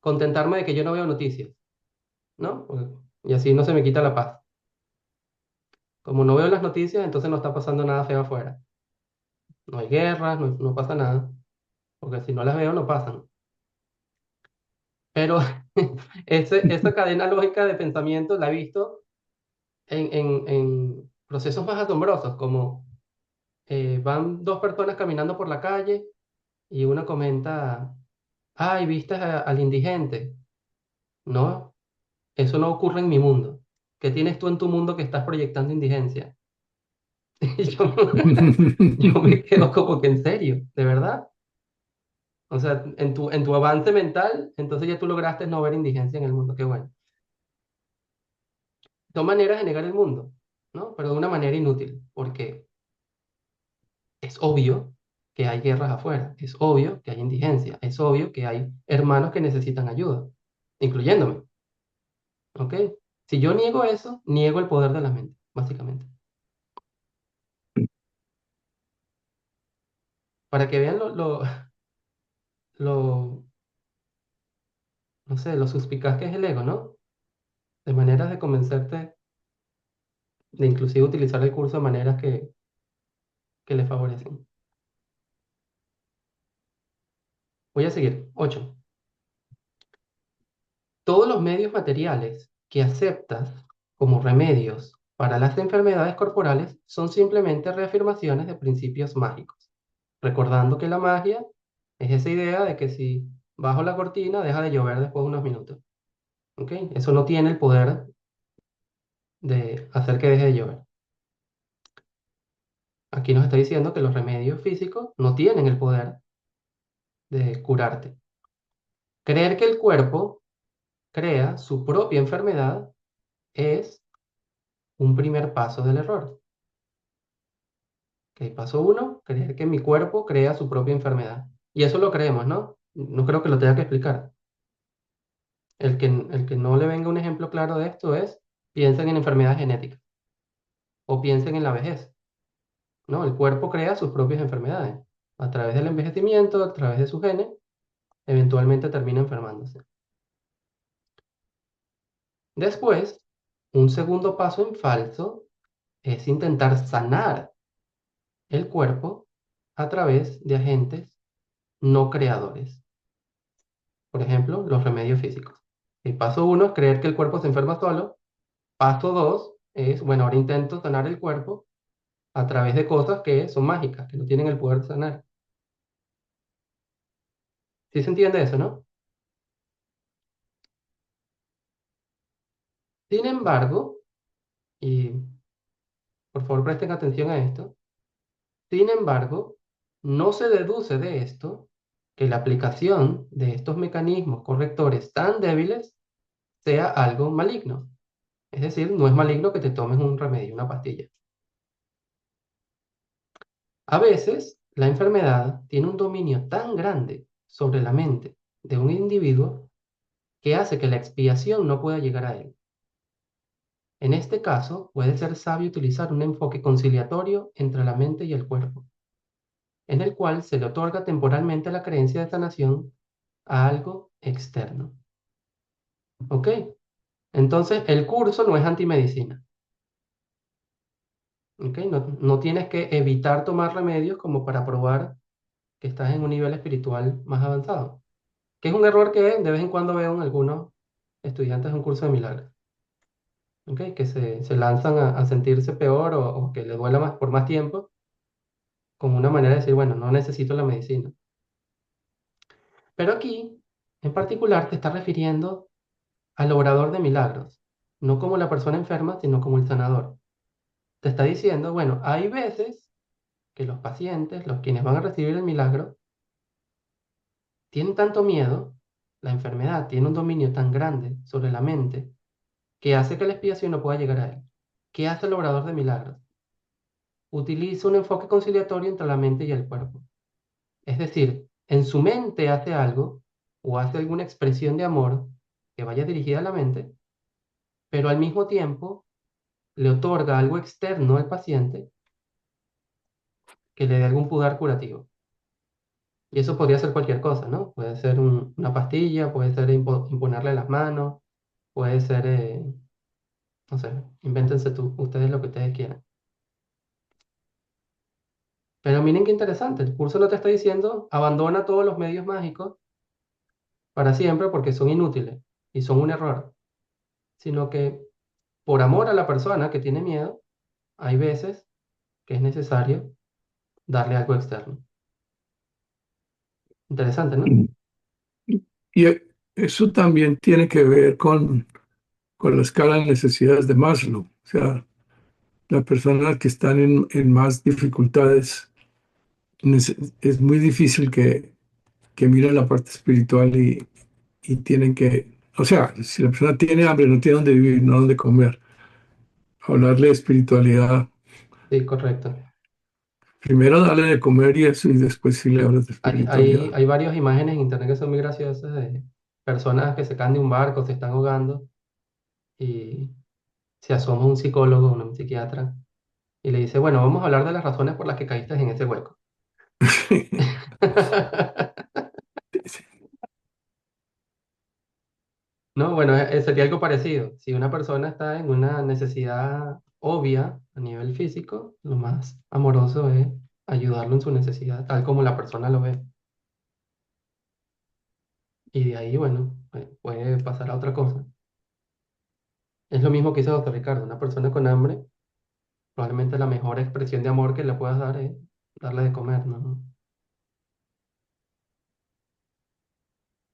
contentarme de que yo no veo noticias, ¿no? Y así no se me quita la paz. Como no veo las noticias, entonces no está pasando nada feo afuera. No hay guerras, no pasa nada, porque si no las veo, no pasan. Pero esa cadena lógica de pensamiento la he visto en procesos más asombrosos, como van dos personas caminando por la calle y una comenta, ay, ¿viste al indigente? No, eso no ocurre en mi mundo. ¿Qué tienes tú en tu mundo que estás proyectando indigencia? Y yo me quedo como que en serio, ¿de verdad? O sea, en tu avance mental, entonces ya tú lograste no ver indigencia en el mundo, qué bueno. Son maneras de negar el mundo, ¿no? Pero de una manera inútil, porque es obvio que hay guerras afuera, es obvio que hay indigencia, es obvio que hay hermanos que necesitan ayuda, incluyéndome, ¿ok? Si yo niego eso, niego el poder de la mente, básicamente. Para que vean lo, no sé, lo suspicaz que es el ego, ¿no? De maneras de convencerte, de inclusive utilizar el curso de maneras que le favorecen. Voy a seguir. 8. Todos los medios materiales que aceptas como remedios para las enfermedades corporales son simplemente reafirmaciones de principios mágicos, recordando que la magia es esa idea de que si bajo la cortina deja de llover después de unos minutos. ¿Ok? Eso no tiene el poder de hacer que deje de llover. Aquí nos está diciendo que los remedios físicos no tienen el poder de curarte. Creer que el cuerpo crea su propia enfermedad es un primer paso del error. Ok, paso 1, creer que mi cuerpo crea su propia enfermedad. Y eso lo creemos, ¿no? No creo que lo tenga que explicar. El que no le venga un ejemplo claro de esto es, piensen en enfermedades genéticas o piensen en la vejez, ¿no? El cuerpo crea sus propias enfermedades. A través del envejecimiento, a través de sus genes, eventualmente termina enfermándose. Después, un segundo paso en falso es intentar sanar el cuerpo a través de agentes no creadores. Por ejemplo, los remedios físicos. El paso 1 es creer que el cuerpo se enferma solo. Paso 2 es, bueno, ahora intento sanar el cuerpo a través de cosas que son mágicas, que no tienen el poder de sanar. ¿Sí se entiende eso, no? Sin embargo, y por favor presten atención a esto, sin embargo, no se deduce de esto que la aplicación de estos mecanismos correctores tan débiles sea algo maligno. Es decir, no es maligno que te tomes un remedio, una pastilla. A veces, la enfermedad tiene un dominio tan grande sobre la mente de un individuo que hace que la expiación no pueda llegar a él. En este caso, puede ser sabio utilizar un enfoque conciliatorio entre la mente y el cuerpo, en el cual se le otorga temporalmente la creencia de sanación a algo externo. ¿Ok? Entonces, el curso no es antimedicina, ¿ok? No, no tienes que evitar tomar remedios como para probar que estás en un nivel espiritual más avanzado, que es un error que de vez en cuando veo en algunos estudiantes de un curso de milagros, ¿ok? Que se lanzan a sentirse peor o que le duela más por más tiempo, como una manera de decir, bueno, no necesito la medicina. Pero aquí, en particular, te está refiriendo al obrador de milagros, no como la persona enferma, sino como el sanador. Te está diciendo, bueno, hay veces que los pacientes, los quienes van a recibir el milagro, tienen tanto miedo, la enfermedad tiene un dominio tan grande sobre la mente que hace que la expiación no pueda llegar a él. ¿Qué hace el obrador de milagros? Utiliza un enfoque conciliatorio entre la mente y el cuerpo. Es decir, en su mente hace algo o hace alguna expresión de amor que vaya dirigida a la mente, pero al mismo tiempo le otorga algo externo al paciente que le dé algún pudor curativo. Y eso podría ser cualquier cosa, ¿no? Puede ser una pastilla, puede ser imponerle las manos, puede ser, no sé, invéntense ustedes lo que ustedes quieran. Pero miren qué interesante, el curso no te está diciendo abandona todos los medios mágicos para siempre porque son inútiles y son un error, sino que por amor a la persona que tiene miedo, hay veces que es necesario darle algo externo. Interesante, ¿no? Y eso también tiene que ver con la escala de necesidades de Maslow. O sea, las personas que están en más dificultades, es muy difícil que miren la parte espiritual y tienen que, o sea, si la persona tiene hambre, no tiene dónde vivir, no dónde comer. Hablarle de espiritualidad, Sí, correcto. primero darle de comer y eso, y después sí le hablas de espiritualidad. Hay varias imágenes en internet que son muy graciosas de personas que se caen de un barco, se están ahogando y se asoma un psicólogo, un psiquiatra y le dice, bueno, vamos a hablar de las razones por las que caíste en ese hueco. No, bueno, sería algo parecido. Si una persona está en una necesidad obvia a nivel físico, lo más amoroso es ayudarlo en su necesidad, tal como la persona lo ve. Y de ahí, bueno, puede pasar a otra cosa. Es lo mismo que hizo doctor Ricardo. Una persona con hambre, probablemente la mejor expresión de amor que le puedas dar es darle de comer, ¿no?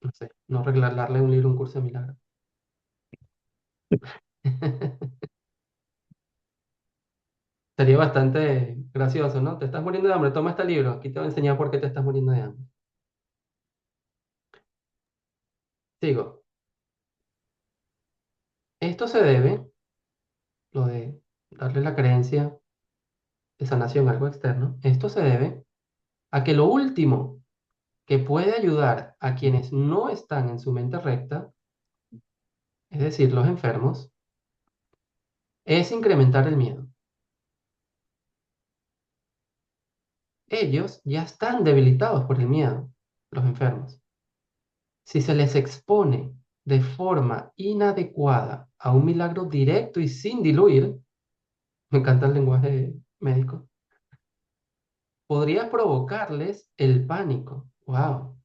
No sé, no regalarle un libro, un curso de milagros. Sería bastante gracioso, ¿no? Te estás muriendo de hambre, toma este libro, aquí te voy a enseñar por qué te estás muriendo de hambre. Sigo. Esto se debe, lo de darle la creencia de sanación a algo externo, esto se debe a que lo último que puede ayudar a quienes no están en su mente recta, es decir, los enfermos, es incrementar el miedo. Ellos ya están debilitados por el miedo, los enfermos. Si se les expone de forma inadecuada a un milagro directo y sin diluir, me encanta el lenguaje médico, podría provocarles el pánico. ¡Wow!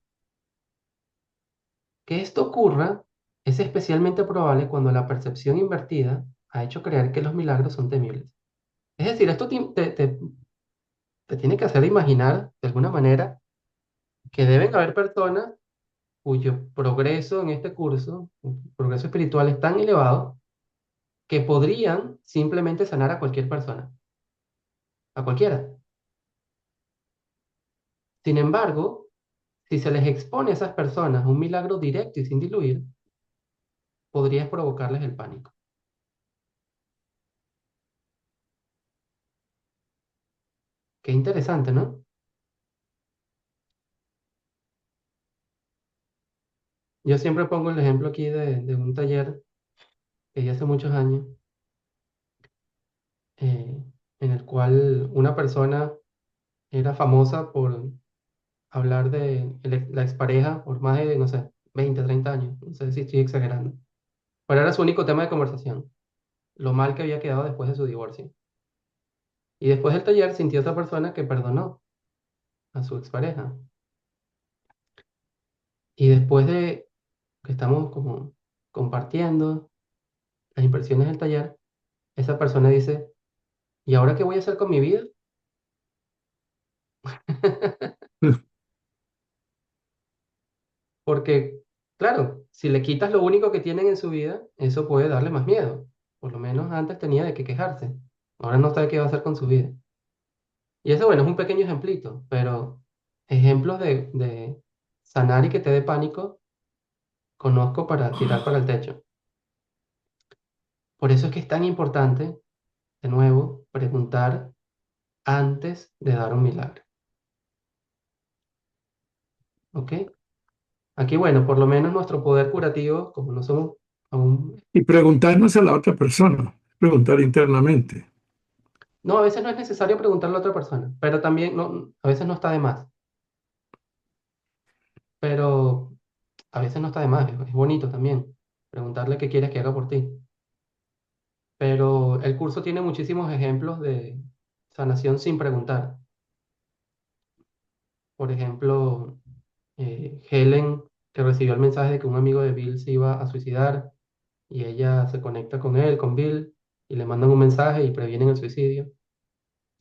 Que esto ocurra es especialmente probable cuando la percepción invertida ha hecho creer que los milagros son temibles. Es decir, esto te tiene que hacer imaginar de alguna manera que deben haber personas cuyo progreso en este curso, progreso espiritual es tan elevado que podrían simplemente sanar a cualquier persona, a cualquiera. Sin embargo, si se les expone a esas personas un milagro directo y sin diluir, podrías provocarles el pánico. Qué interesante, ¿no? Yo siempre pongo el ejemplo aquí de un taller que di hace muchos años, eh, en el cual una persona era famosa por hablar de la expareja por más de, no sé, 20 30 años. No sé si estoy exagerando. pero era su único tema de conversación, lo mal que había quedado después de su divorcio. Y después del taller sintió otra persona que perdonó a su expareja. Y después de que estamos como compartiendo las impresiones del taller, esa persona dice, ¿y ahora qué voy a hacer con mi vida? Porque, claro, si le quitas lo único que tienen en su vida, eso puede darle más miedo. Por lo menos antes tenía de qué quejarse. Ahora no sabe qué va a hacer con su vida. Y eso, bueno, es un pequeño ejemplito, pero ejemplos de sanar y que te dé pánico, conozco para tirar para el techo. Por eso es que es tan importante, de nuevo, preguntar antes de dar un milagro. ¿Ok? Aquí, bueno, por lo menos nuestro poder curativo, como no somos aún... Y preguntarnos a la otra persona, preguntar internamente. No, a veces no es necesario preguntarle a otra persona, pero también no, a veces no está de más. Pero a veces no está de más, es bonito también preguntarle qué quieres que haga por ti. Pero el curso tiene muchísimos ejemplos de sanación sin preguntar. Por ejemplo, Helen, que recibió el mensaje de que un amigo de Bill se iba a suicidar y ella se conecta con él, con Bill, y le mandan un mensaje y previenen el suicidio.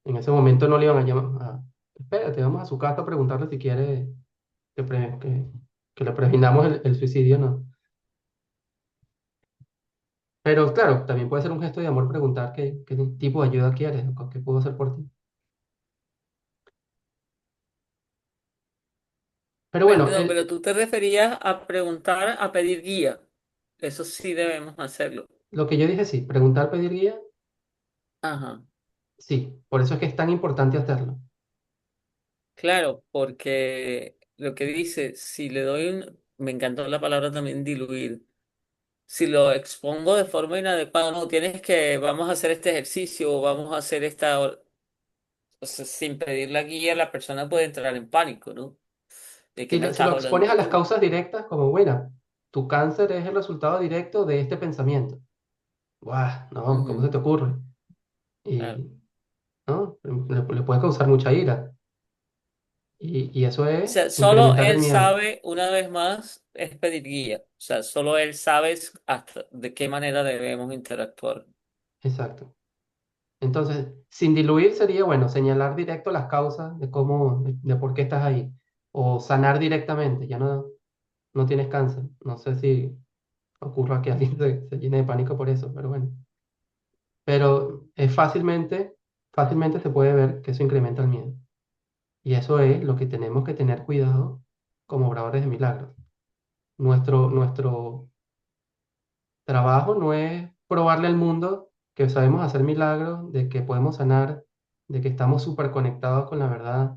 En ese momento no le iban a llamar, espérate, vamos a su casa a preguntarle si quiere que le previnamos el suicidio, ¿no? Pero claro, también puede ser un gesto de amor preguntar qué tipo de ayuda quieres, o qué puedo hacer por ti. Pero bueno, Pero, pero tú te referías a preguntar, a pedir guía. Eso sí debemos hacerlo. lo que yo dije sí, preguntar, pedir guía, Ajá. sí, por eso es que es tan importante hacerlo. Claro, porque lo que dice, si le doy un, me encantó la palabra también diluir. Si lo expongo de forma inadecuada, no, tienes que, vamos a hacer este ejercicio o vamos a hacer esta, o sea, sin pedir la guía, la persona puede entrar en pánico, ¿no? ¿De qué me Si lo estás expones a hablando las tú? causas directas, como, bueno, tu cáncer es el resultado directo de este pensamiento. ¡Guau! No, ¿cómo se Ujú, te ocurre? claro. Y, ¿no? Le puede causar mucha ira. Y eso O es sea, solo incrementar el él miedo. sabe, una vez más, es pedir guía. O sea, solo él sabe hasta de qué manera debemos interactuar. Exacto. Entonces, sin diluir sería, bueno, señalar directo las causas de cómo, de por qué estás ahí. O sanar directamente, ya no tienes cáncer. No sé si ocurra que alguien se llene de pánico por eso, pero bueno. Pero es fácilmente se puede ver que eso incrementa el miedo. Y eso es lo que tenemos que tener cuidado como obradores de milagros. Nuestro trabajo no es probarle al mundo que sabemos hacer milagros, de que podemos sanar, de que estamos súper conectados con la verdad,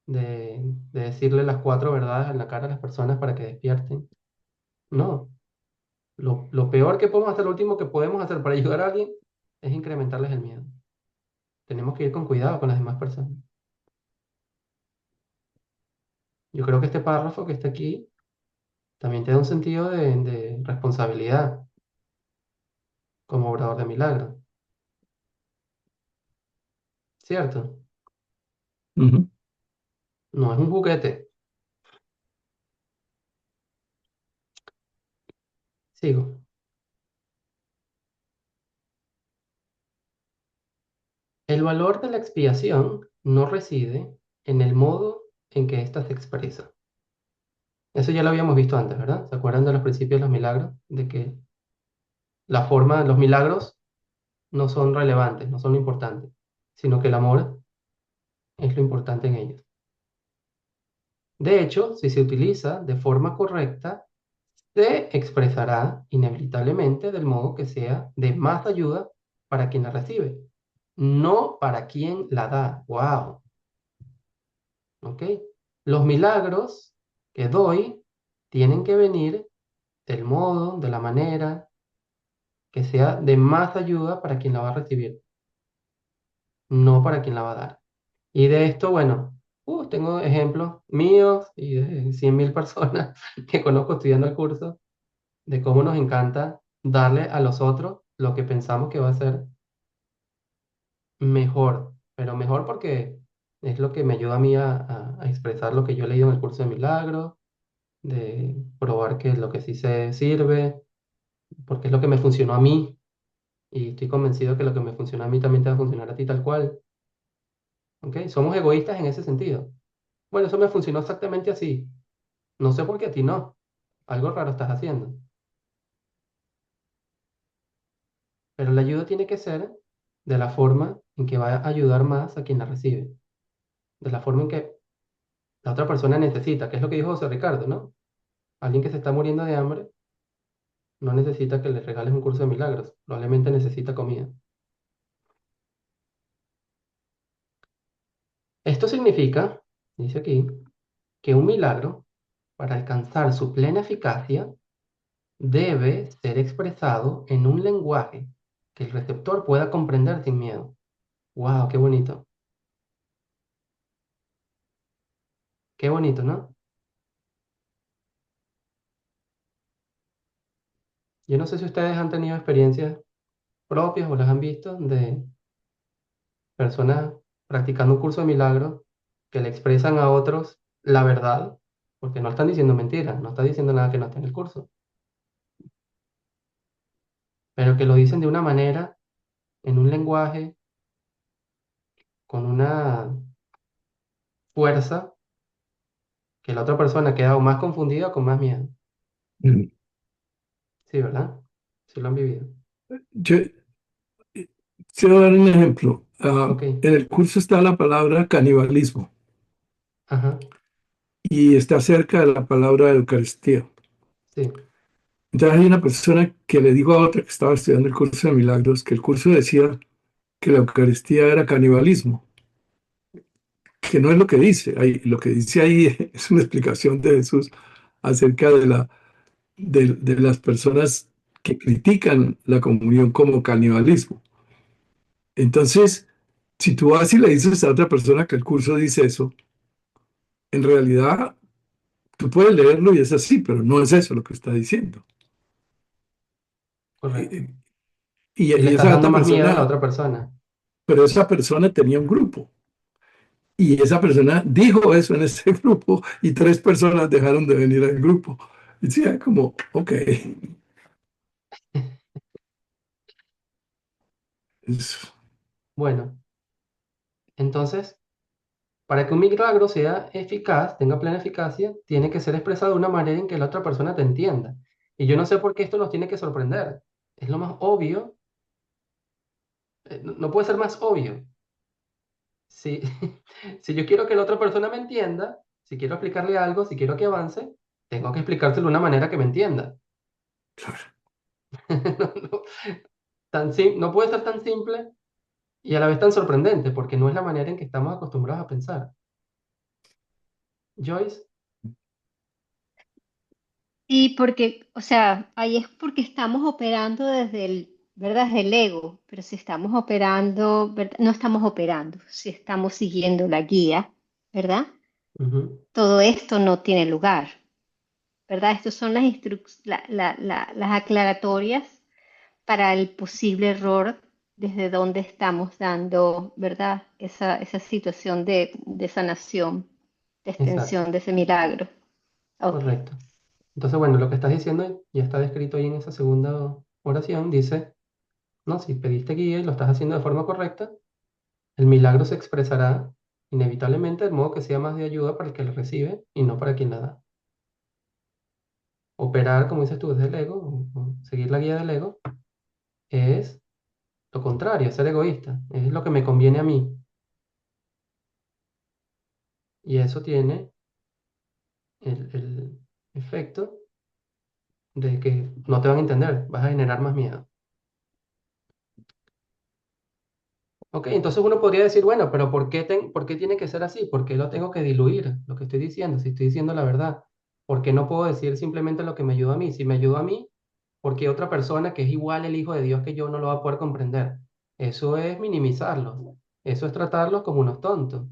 de decirle las cuatro verdades en la cara a las personas para que despierten. No, lo peor que podemos hacer, lo último que podemos hacer para ayudar a alguien es incrementarles el miedo. Tenemos que ir con cuidado con las demás personas. Yo creo que este párrafo que está aquí también te da un sentido de responsabilidad como obrador de milagros, ¿cierto? Ujú. No es un juguete. Sigo. El valor de la expiación no reside en el modo en que ésta se expresa. Eso ya lo habíamos visto antes, ¿verdad? ¿Se acuerdan de los principios de los milagros? De que la forma, los milagros no son relevantes, no son lo importante, sino que el amor es lo importante en ellos. De hecho, si se utiliza de forma correcta, se expresará inevitablemente del modo que sea de más ayuda para quien la recibe, no para quien la da. ¡Wow! ¿Ok? Los milagros que doy tienen que venir del modo, de la manera que sea de más ayuda para quien la va a recibir, no para quien la va a dar. Y de esto, bueno, tengo ejemplos míos y de 100.000 personas que conozco estudiando el curso de cómo nos encanta darle a los otros lo que pensamos que va a ser mejor, pero mejor porque es lo que me ayuda a mí a expresar lo que yo he leído en el curso de milagros, de probar que lo que sí se sirve, porque es lo que me funcionó a mí y estoy convencido que lo que me funcionó a mí también te va a funcionar a ti tal cual. ¿Ok? Somos egoístas en ese sentido. Bueno, eso me funcionó exactamente así. No sé por qué a ti no. Algo raro estás haciendo. Pero la ayuda tiene que ser de la forma en que va a ayudar más a quien la recibe. De la forma en que la otra persona necesita, que es lo que dijo José Ricardo, ¿no? Alguien que se está muriendo de hambre no necesita que le regales un curso de milagros. Probablemente necesita comida. Esto significa, dice aquí, que un milagro, para alcanzar su plena eficacia, debe ser expresado en un lenguaje que el receptor pueda comprender sin miedo. ¡Wow! ¡Qué bonito! ¡Qué bonito!, ¿no? Yo no sé si ustedes han tenido experiencias propias o las han visto de personas practicando un curso de milagros que le expresan a otros la verdad, porque no están diciendo mentiras, no están diciendo nada que no esté en el curso, pero que lo dicen de una manera, en un lenguaje, con una fuerza, que la otra persona queda o más confundida o con más miedo. Mm. Sí, ¿verdad? Sí lo han vivido. Yo quiero dar un ejemplo. Ok, En el curso está la palabra canibalismo ajá, y está cerca de la palabra Eucaristía. sí, Entonces hay una persona que le dijo a otra que estaba estudiando el curso de milagros que el curso decía que la Eucaristía era canibalismo, que no es lo que dice. Lo que dice ahí es una explicación de Jesús acerca de las personas que critican la comunión como canibalismo. Entonces, si tú vas y le dices a otra persona que el curso dice eso, en realidad tú puedes leerlo y es así, pero no es eso lo que está diciendo. correcto. Eh, Y le y estás esa dando otra más miedo a la persona, otra persona. pero esa persona tenía un grupo y esa persona dijo eso en ese grupo y tres personas dejaron de venir al grupo. Y decía como, ok, es- Bueno, entonces, para que un milagro sea eficaz, tenga plena eficacia, tiene que ser expresado de una manera en que la otra persona te entienda. Y yo no sé por qué esto nos tiene que sorprender. Es lo más obvio. No puede ser más obvio. Si, si yo quiero que la otra persona me entienda, si quiero explicarle algo, si quiero que avance, tengo que explicárselo de una manera que me entienda. No, no, no puede ser tan simple y a la vez tan sorprendente, porque no es la manera en que estamos acostumbrados a pensar. Joyce, Y porque, o sea, ahí es porque estamos operando desde el, ¿verdad? Desde el ego, pero si estamos operando, ¿verdad? No estamos operando, si estamos siguiendo la guía, ¿verdad? ujú, Todo esto no tiene lugar, ¿verdad? Estas son las aclaratorias para el posible error desde donde estamos dando, ¿verdad? Esa situación de sanación, de exacto, extensión de ese milagro. Ok. correcto. Entonces, bueno, lo que estás diciendo ya está descrito ahí en esa segunda oración. Dice, no, si pediste guía y lo estás haciendo de forma correcta, el milagro se expresará inevitablemente de modo que sea más de ayuda para el que lo recibe y no para quien la da. Operar, como dices tú, desde el ego, o seguir la guía del ego, es lo contrario, ser egoísta. Es lo que me conviene a mí. Y eso tiene el efecto de que no te van a entender, vas a generar más miedo. Ok, entonces uno podría decir, bueno, pero ¿por qué tiene que ser así? ¿Por qué lo tengo que diluir, lo que estoy diciendo, si estoy diciendo la verdad? ¿Por qué no puedo decir simplemente lo que me ayuda a mí? Si me ayuda a mí, ¿por qué otra persona que es igual el Hijo de Dios que yo no lo va a poder comprender? Eso es minimizarlos, eso es tratarlos como unos tontos,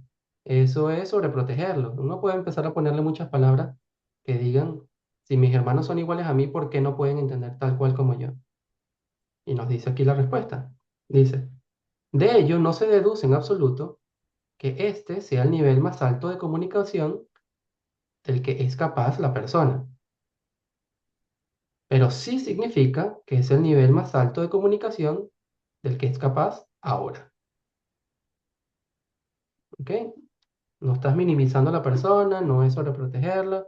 eso es sobreprotegerlos. Uno puede empezar a ponerle muchas palabras que digan, si mis hermanos son iguales a mí, ¿por qué no pueden entender tal cual como yo? Y nos dice aquí la respuesta. Dice, de ello no se deduce en absoluto que este sea el nivel más alto de comunicación del que es capaz la persona, pero sí significa que es el nivel más alto de comunicación del que es capaz ahora. ¿Ok? No estás minimizando a la persona, no es sobreprotegerla,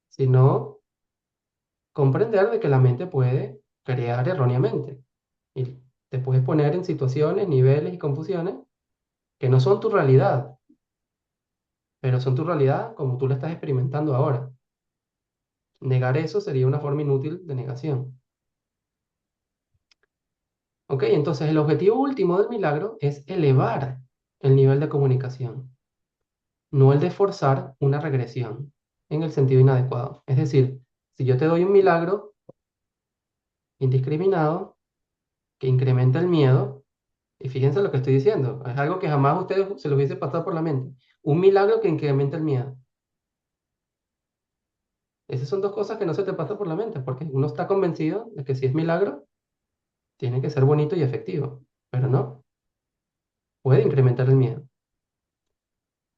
sino comprender de que la mente puede crear erróneamente y te puedes poner en situaciones, niveles y confusiones que no son tu realidad, pero son tu realidad como tú la estás experimentando ahora. Negar eso sería una forma inútil de negación. ¿Ok? Entonces el objetivo último del milagro es elevar el nivel de comunicación, no el de forzar una regresión en el sentido inadecuado. Es decir, si yo te doy un milagro indiscriminado que incrementa el miedo, y fíjense lo que estoy diciendo, es algo que jamás a ustedes se les hubiese pasado por la mente, un milagro que incrementa el miedo. Esas son dos cosas que no se te pasan por la mente, porque uno está convencido de que si es milagro, tiene que ser bonito y efectivo, pero no, puede incrementar el miedo.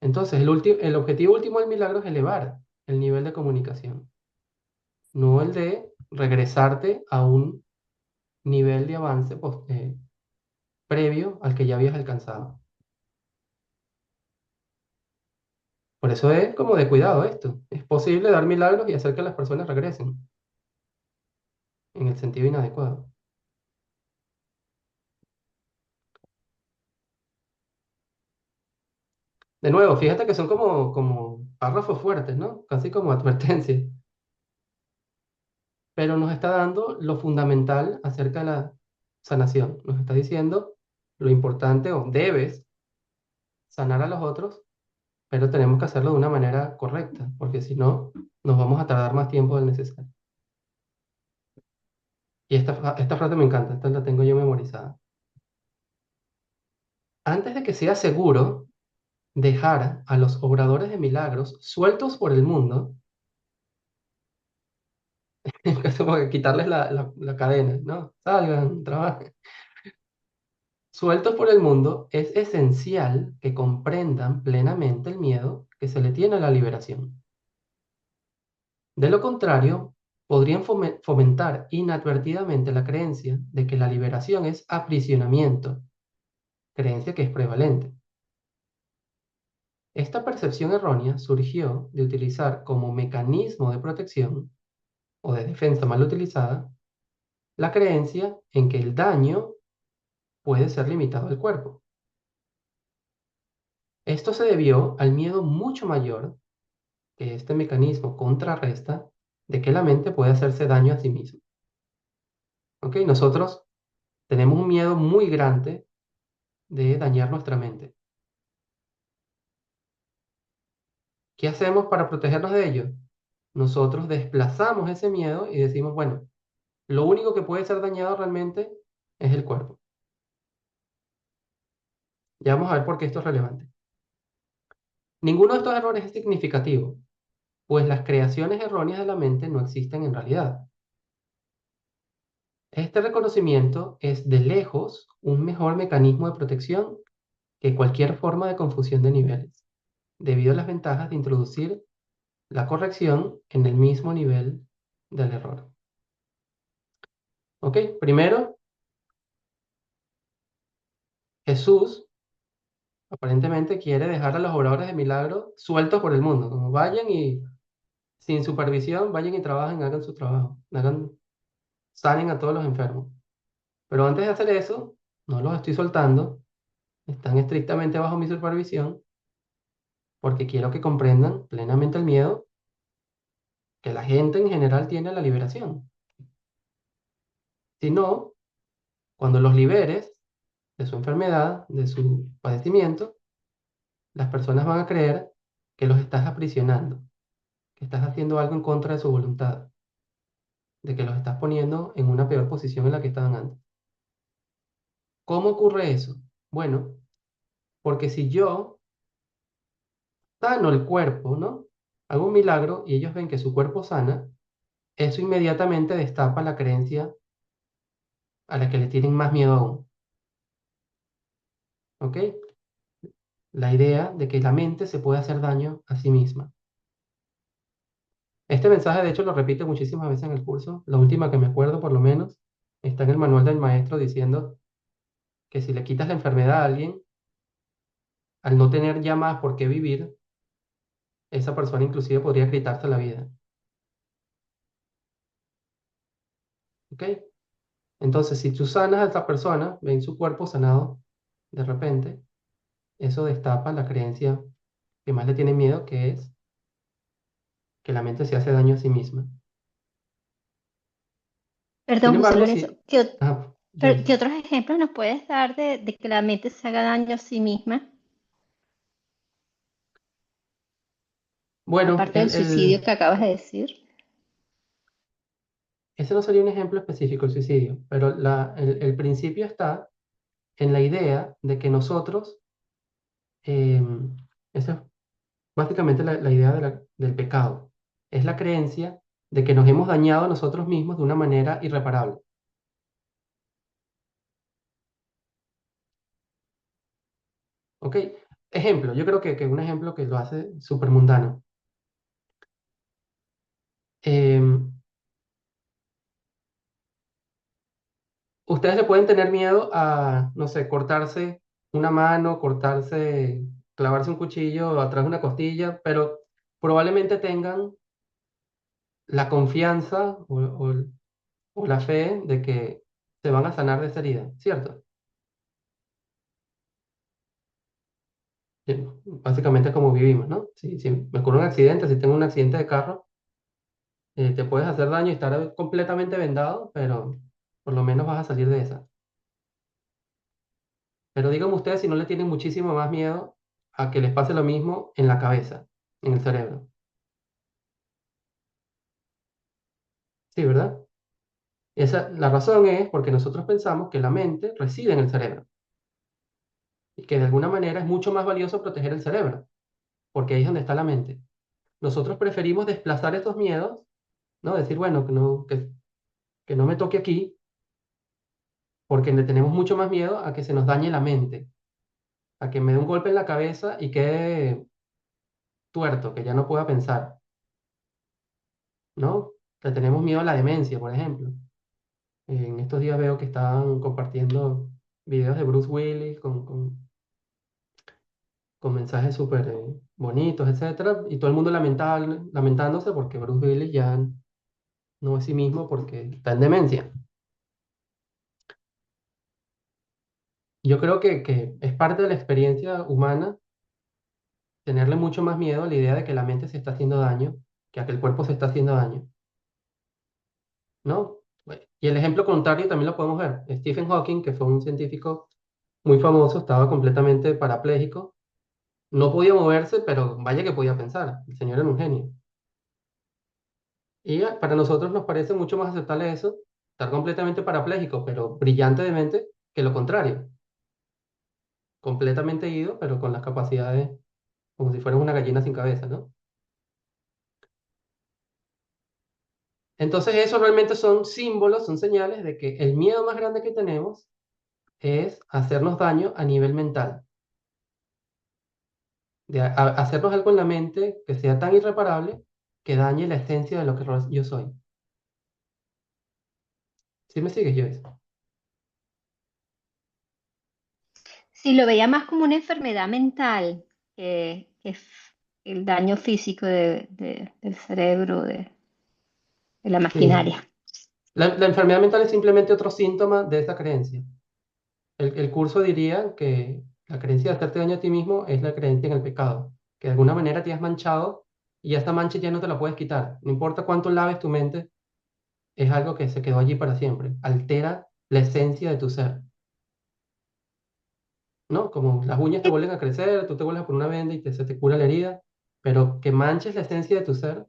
Entonces, el objetivo último del milagro es elevar el nivel de comunicación, no el de regresarte a un nivel de avance previo al que ya habías alcanzado. Por eso es como de cuidado esto. Es posible dar milagros y hacer que las personas regresen en el sentido inadecuado. De nuevo, fíjate que son como párrafos fuertes, ¿no? Casi como advertencias. Pero nos está dando lo fundamental acerca de la sanación. Nos está diciendo lo importante o debes sanar a los otros, pero tenemos que hacerlo de una manera correcta, porque si no, nos vamos a tardar más tiempo del necesario. Y esta frase me encanta, esta la tengo yo memorizada. Antes de que sea seguro dejar a los obradores de milagros sueltos por el mundo, es como que quitarles la cadena, ¿no? Salgan, trabajen. Sueltos por el mundo, es esencial que comprendan plenamente el miedo que se le tiene a la liberación. De lo contrario, podrían fomentar inadvertidamente la creencia de que la liberación es aprisionamiento, creencia que es prevalente. Esta percepción errónea surgió de utilizar como mecanismo de protección o de defensa mal utilizada la creencia en que el daño puede ser limitado al cuerpo. Esto se debió al miedo mucho mayor que este mecanismo contrarresta de que la mente puede hacerse daño a sí misma. ¿Ok? Nosotros tenemos un miedo muy grande de dañar nuestra mente. ¿Qué hacemos para protegernos de ello? Nosotros desplazamos ese miedo y decimos, bueno, lo único que puede ser dañado realmente es el cuerpo. Ya vamos a ver por qué esto es relevante. Ninguno de estos errores es significativo, pues las creaciones erróneas de la mente no existen en realidad. Este reconocimiento es de lejos un mejor mecanismo de protección que cualquier forma de confusión de niveles, debido a las ventajas de introducir la corrección en el mismo nivel del error. ¿Ok? Primero, Jesús aparentemente quiere dejar a los obradores de milagro sueltos por el mundo, como vayan y sin supervisión, vayan y trabajen, hagan su trabajo, sanen a todos los enfermos. Pero antes de hacer eso, no los estoy soltando, están estrictamente bajo mi supervisión, porque quiero que comprendan plenamente el miedo que la gente en general tiene a la liberación. Si no, cuando los liberes de su enfermedad, de su padecimiento, las personas van a creer que los estás aprisionando, que estás haciendo algo en contra de su voluntad, de que los estás poniendo en una peor posición en la que estaban antes. ¿Cómo ocurre eso? Bueno, porque si yo sano el cuerpo, ¿no? Hago un milagro y ellos ven que su cuerpo sana, eso inmediatamente destapa la creencia a la que le tienen más miedo aún. ¿Ok? La idea de que la mente se puede hacer daño a sí misma. Este mensaje, de hecho, lo repite muchísimas veces en el curso. La última que me acuerdo, por lo menos, está en el manual del maestro diciendo que si le quitas la enfermedad a alguien, al no tener ya más por qué vivir, esa persona inclusive podría quitarse la vida. ¿Ok? Entonces, si tú sanas a esta persona, ven su cuerpo sanado, de repente, eso destapa la creencia que más le tiene miedo, que es que la mente se hace daño a sí misma. Sin Perdón, José embargo, Lorenzo, sí. ¿qué, Joyce. qué otros ejemplos nos puedes dar de que la mente se haga daño a sí misma, Bueno, aparte del suicidio que acabas de decir? ese no sería un ejemplo específico, el suicidio, pero el principio está en la idea de que nosotros, eh, esa es básicamente la idea del pecado, es la creencia de que nos hemos dañado a nosotros mismos de una manera irreparable. ¿Ok? Ejemplo, yo creo que un ejemplo que lo hace súper mundano. Ustedes le pueden tener miedo a, no sé, cortarse una mano, clavarse un cuchillo atrás de una costilla, pero probablemente tengan la confianza o la fe de que se van a sanar de esa herida, ¿cierto? Básicamente es como vivimos, ¿no? Si me ocurre un accidente, si tengo un accidente de carro, te puedes hacer daño y estar completamente vendado, pero por lo menos vas a salir de esa. Pero díganme ustedes si no le tienen muchísimo más miedo a que les pase lo mismo en la cabeza, en el cerebro. Sí, ¿verdad? La razón es porque nosotros pensamos que la mente reside en el cerebro y que de alguna manera es mucho más valioso proteger el cerebro, porque ahí es donde está la mente. Nosotros preferimos desplazar estos miedos, ¿no? Decir, bueno, que no me toque aquí, porque le tenemos mucho más miedo a que se nos dañe la mente, a que me dé un golpe en la cabeza y quede tuerto, que ya no pueda pensar, ¿no? Le tenemos miedo a la demencia, por ejemplo. En estos días veo que estaban compartiendo videos de Bruce Willis con mensajes súper bonitos, etcétera, y todo el mundo lamentándose porque Bruce Willis ya no es sí mismo porque está en demencia. Yo creo que es parte de la experiencia humana tenerle mucho más miedo a la idea de que la mente se está haciendo daño que a que el cuerpo se está haciendo daño, ¿no? Bueno, y el ejemplo contrario también lo podemos ver. Stephen Hawking, que fue un científico muy famoso, estaba completamente parapléjico. No podía moverse, pero vaya que podía pensar. El señor era un genio. Y para nosotros nos parece mucho más aceptable eso, estar completamente parapléjico, pero brillante de mente, que lo contrario. Completamente ido, pero con las capacidades como si fueras una gallina sin cabeza, ¿no? Entonces eso realmente son símbolos, son señales de que el miedo más grande que tenemos es hacernos daño a nivel mental, de hacernos algo en la mente que sea tan irreparable que dañe la esencia de lo que yo soy. ¿Sí me sigues, Joyce? Sí, lo veía más como una enfermedad mental que el daño físico del cerebro, de la Sí. maquinaria. La enfermedad mental es simplemente otro síntoma de esa creencia. El curso diría que la creencia de hacerte daño a ti mismo es la creencia en el pecado, que de alguna manera te has manchado y esta mancha ya no te la puedes quitar. No importa cuánto laves tu mente, es algo que se quedó allí para siempre. Altera la esencia de tu ser, ¿no? Como las uñas te vuelven a crecer, tú te vuelves a poner una venda y se te cura la herida, pero que manches la esencia de tu ser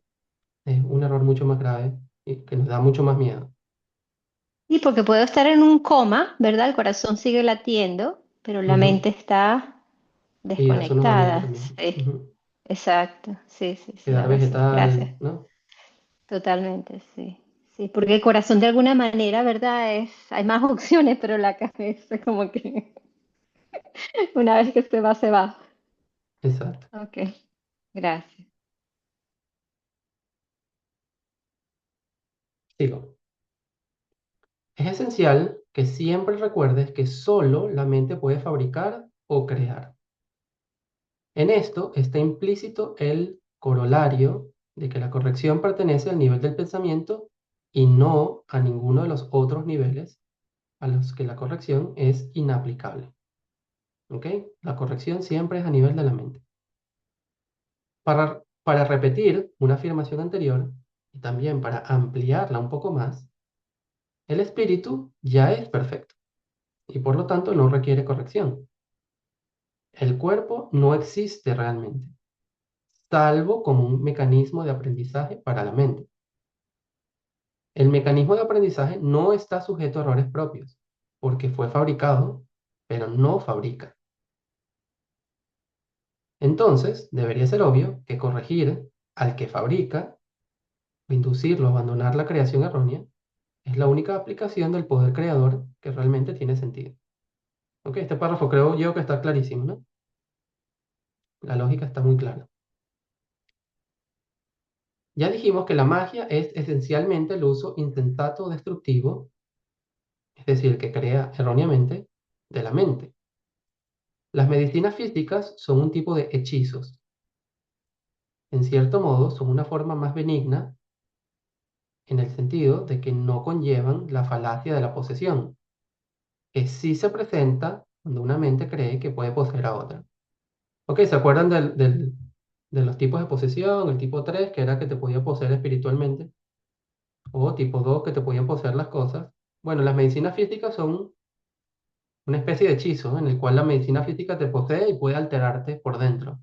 es un error mucho más grave y que nos da mucho más miedo. Y porque puedo estar en un coma, ¿verdad? El corazón sigue latiendo, pero la Ujú. mente está Y eso nos da miedo desconectada. también. Sí, Ujú. exacto. Sí, sí, sí, Quedar ahora sí. Gracias. vegetal, ¿no? Totalmente, sí. Sí, porque el corazón de alguna manera, ¿verdad? Hay más opciones, pero la cabeza como que una vez que se va, se va. Exacto. Ok, gracias. Sigo. Es esencial que siempre recuerdes que solo la mente puede fabricar o crear. En esto está implícito el corolario de que la corrección pertenece al nivel del pensamiento y no a ninguno de los otros niveles a los que la corrección es inaplicable. ¿Ok? La corrección siempre es a nivel de la mente. Para repetir una afirmación anterior y también para ampliarla un poco más, el espíritu ya es perfecto y por lo tanto no requiere corrección. El cuerpo no existe realmente, salvo como un mecanismo de aprendizaje para la mente. El mecanismo de aprendizaje no está sujeto a errores propios, porque fue fabricado, pero no fabrica. Entonces, debería ser obvio que corregir al que fabrica o inducirlo a abandonar la creación errónea es la única aplicación del poder creador que realmente tiene sentido. Ok, este párrafo creo yo que está clarísimo, ¿no? La lógica está muy clara. Ya dijimos que la magia es esencialmente el uso insensato o destructivo, es decir, que crea erróneamente, de la mente. Las medicinas físicas son un tipo de hechizos. En cierto modo, son una forma más benigna en el sentido de que no conllevan la falacia de la posesión, que sí se presenta cuando una mente cree que puede poseer a otra. Ok, ¿se acuerdan de los tipos de posesión? El tipo 3 que era que te podía poseer espiritualmente, o tipo 2 que te podían poseer las cosas. Bueno, las medicinas físicas son una especie de hechizo en el cual la medicina física te posee y puede alterarte por dentro.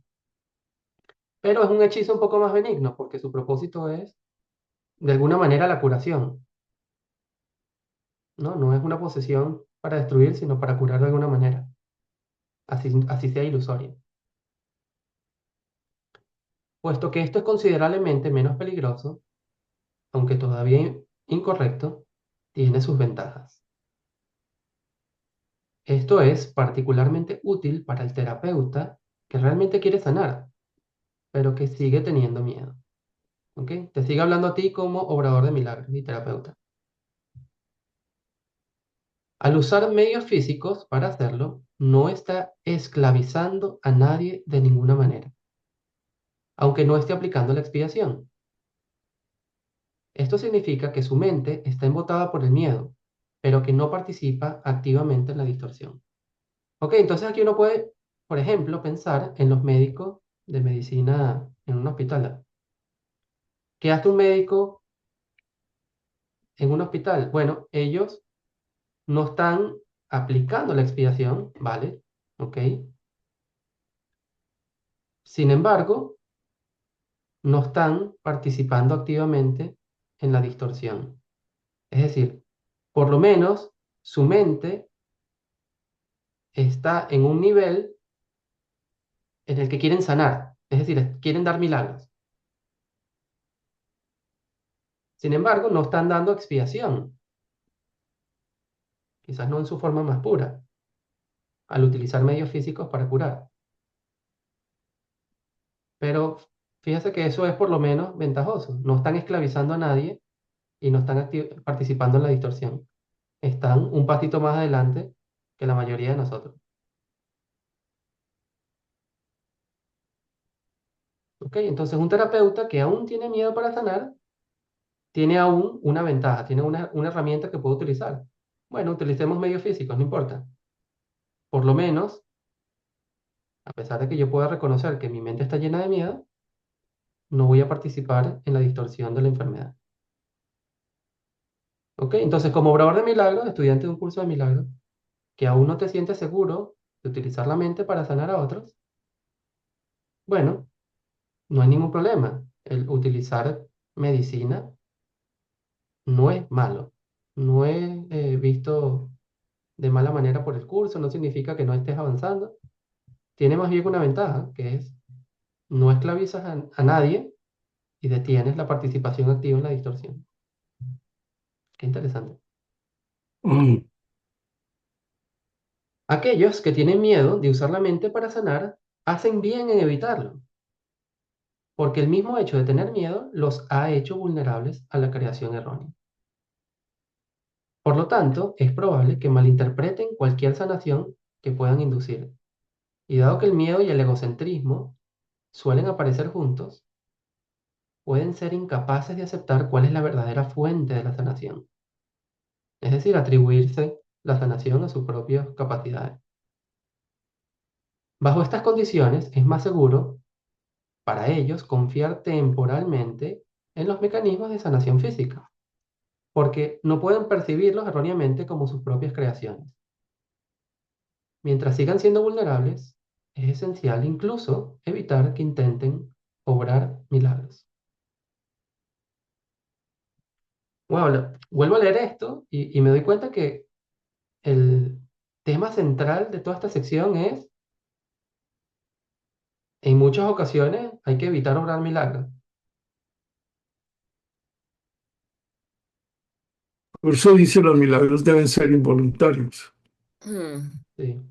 Pero es un hechizo un poco más benigno porque su propósito es, de alguna manera, la curación, ¿no? No es una posesión para destruir, sino para curar de alguna manera, así sea ilusoria. Puesto que esto es considerablemente menos peligroso, aunque todavía incorrecto, tiene sus ventajas. Esto es particularmente útil para el terapeuta que realmente quiere sanar, pero que sigue teniendo miedo. ¿Ok? Te sigue hablando a ti como obrador de milagros y terapeuta. Al usar medios físicos para hacerlo, no está esclavizando a nadie de ninguna manera, aunque no esté aplicando la expiación. Esto significa que su mente está embotada por el miedo, pero que no participa activamente en la distorsión. Ok, entonces aquí uno puede, por ejemplo, pensar en los médicos de medicina en un hospital. ¿Qué hace un médico en un hospital? Bueno, ellos no están aplicando la expiación, ¿vale? Ok. Sin embargo, no están participando activamente en la distorsión. Es decir, por lo menos su mente está en un nivel en el que quieren sanar, es decir, quieren dar milagros. Sin embargo, no están dando expiación, quizás no en su forma más pura, al utilizar medios físicos para curar. Pero fíjese que eso es por lo menos ventajoso. No están esclavizando a nadie y no están participando en la distorsión. Están un pasito más adelante que la mayoría de nosotros. ¿Ok? Entonces, un terapeuta que aún tiene miedo para sanar, tiene aún una ventaja, tiene una herramienta que puede utilizar. Bueno, utilicemos medios físicos, no importa. Por lo menos, a pesar de que yo pueda reconocer que mi mente está llena de miedo, no voy a participar en la distorsión de la enfermedad. ¿Ok? Entonces, como obrador de milagros, estudiante de un curso de milagros, que aún no te sientes seguro de utilizar la mente para sanar a otros, bueno, no hay ningún problema. El utilizar medicina no es malo. No es visto de mala manera por el curso, no significa que no estés avanzando. Tiene más bien una ventaja, que es no esclavizas a nadie y detienes la participación activa en la distorsión. Qué interesante. Mm. Aquellos que tienen miedo de usar la mente para sanar, hacen bien en evitarlo, porque el mismo hecho de tener miedo los ha hecho vulnerables a la creación errónea. Por lo tanto, es probable que malinterpreten cualquier sanación que puedan inducir. Y dado que el miedo y el egocentrismo suelen aparecer juntos, pueden ser incapaces de aceptar cuál es la verdadera fuente de la sanación, es decir, atribuirse la sanación a sus propias capacidades. Bajo estas condiciones, es más seguro para ellos confiar temporalmente en los mecanismos de sanación física, porque no pueden percibirlos erróneamente como sus propias creaciones. Mientras sigan siendo vulnerables, es esencial incluso evitar que intenten obrar milagros. Bueno, vuelvo a leer esto y me doy cuenta que el tema central de toda esta sección es, en muchas ocasiones hay que evitar obrar milagros. Por eso dice, los milagros deben ser involuntarios. Mm, Sí.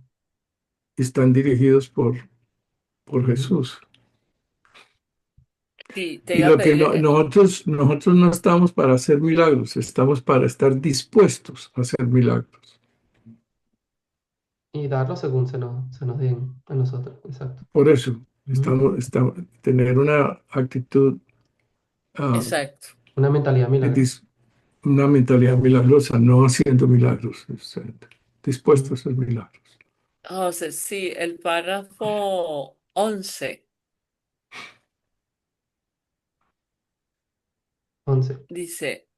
Están dirigidos por Ujú. Jesús. sí, te Y iba a lo que pedir, nosotros no estamos para hacer milagros, estamos para estar dispuestos a hacer milagros. Y darlo según se nos den a nosotros. Exacto. Por eso, Ujú. tener una actitud, ah, exacto. Una mentalidad de milagrosa. una mentalidad milagrosa, no haciendo milagros, dispuesto a Ujú. hacer milagros. José, sí, el párrafo 11 11. dice,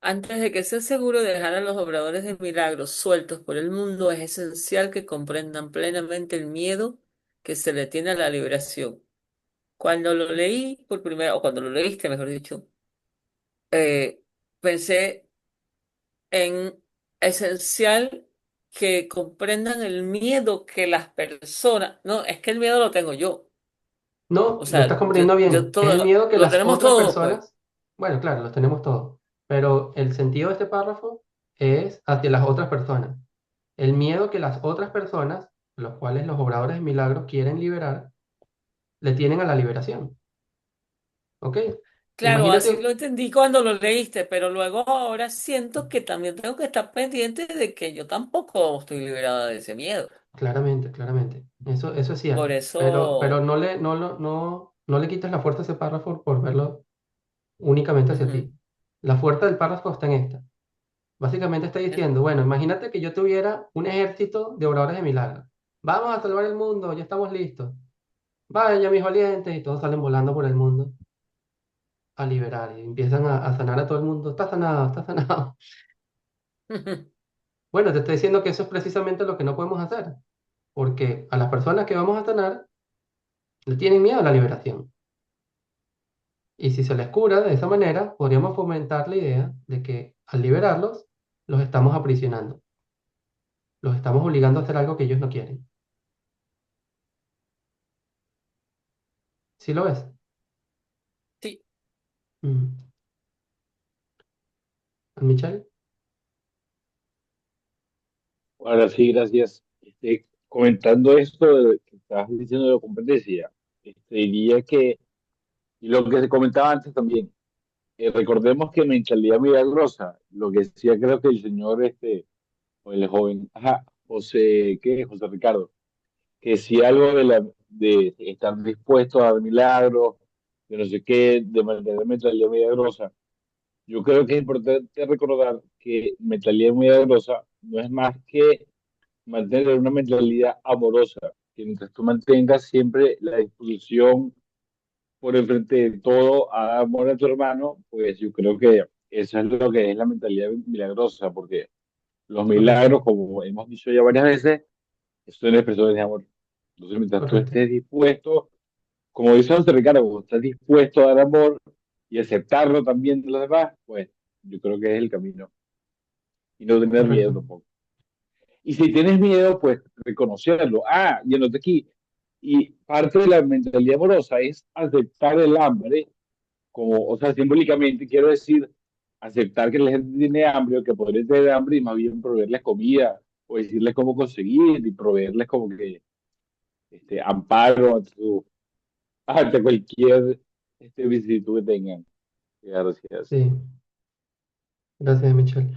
antes de que sea seguro de dejar a los obradores de milagros sueltos por el mundo, es esencial que comprendan plenamente el miedo que se le tiene a la liberación. Cuando lo leí por primera, o cuando lo leíste, mejor dicho, eh, pensé en esencial que comprendan el miedo que las personas, no, es que el miedo lo tengo yo. No, O lo estás sea, comprendiendo yo bien. Es todo el miedo que lo las tenemos otras todo, pues. personas, bueno, claro, los tenemos todos, pero el sentido de este párrafo es hacia las otras personas. El miedo que las otras personas, los cuales los obradores de milagros quieren liberar, le tienen a la liberación. ¿Ok? Claro, así Imagínate, lo entendí cuando lo leíste, pero luego ahora siento que también tengo que estar pendiente de que yo tampoco estoy liberada de ese miedo. claramente, claramente, eso es Por cierto, pero eso, no le quites la fuerza a ese párrafo por verlo únicamente hacia ujú, ti. La fuerza del párrafo está en esta. Básicamente está diciendo, bueno, imagínate que yo tuviera un ejército de obradores de milagros. Vamos a salvar el mundo, ya estamos listos. Vaya, mis valientes, y todos salen volando por el mundo a liberar y empiezan a sanar a todo el mundo. Está sanado, está sanado. Bueno, te estoy diciendo que eso es precisamente lo que no podemos hacer, porque a las personas que vamos a sanar le tienen miedo a la liberación. Y si se les cura de esa manera, podríamos fomentar la idea de que al liberarlos, los estamos aprisionando, los estamos obligando a hacer algo que ellos no quieren. ¿Sí lo ves? sí, Mm. ¿Michelle? Ahora sí, gracias. Comentando esto que estabas diciendo de la competencia, diría que, y lo que se comentaba antes también, recordemos que mentalidad milagrosa, lo que decía creo que el señor, o el joven, ajá, José, ¿qué? José Ricardo, que si algo de estar dispuesto a dar milagros, de no sé qué, de mantener mentalidad milagrosa, yo creo que es importante recordar que mentalidad milagrosa no es más que mantener una mentalidad amorosa, que mientras tú mantengas siempre la disposición por enfrente de todo a dar amor a tu hermano, pues yo creo que eso es lo que es la mentalidad milagrosa, porque los Correcto, milagros, como hemos dicho ya varias veces, son expresiones de amor. Entonces, mientras tú correcto, estés dispuesto, como dice José Ricardo, cuando estás dispuesto a dar amor y aceptarlo también de los demás, pues yo creo que es el camino. Y no tener miedo correcto. tampoco. Y si tienes miedo, pues reconocerlo. Ah, y anoté aquí. Y parte de la mentalidad amorosa es aceptar el hambre, como, o sea, simbólicamente quiero decir, aceptar que la gente tiene hambre o que podría tener hambre y más bien proveerles comida o decirles cómo conseguir y proveerles como que amparo ante cualquier vicisitud que tengan. Gracias. Sí, gracias, Michelle.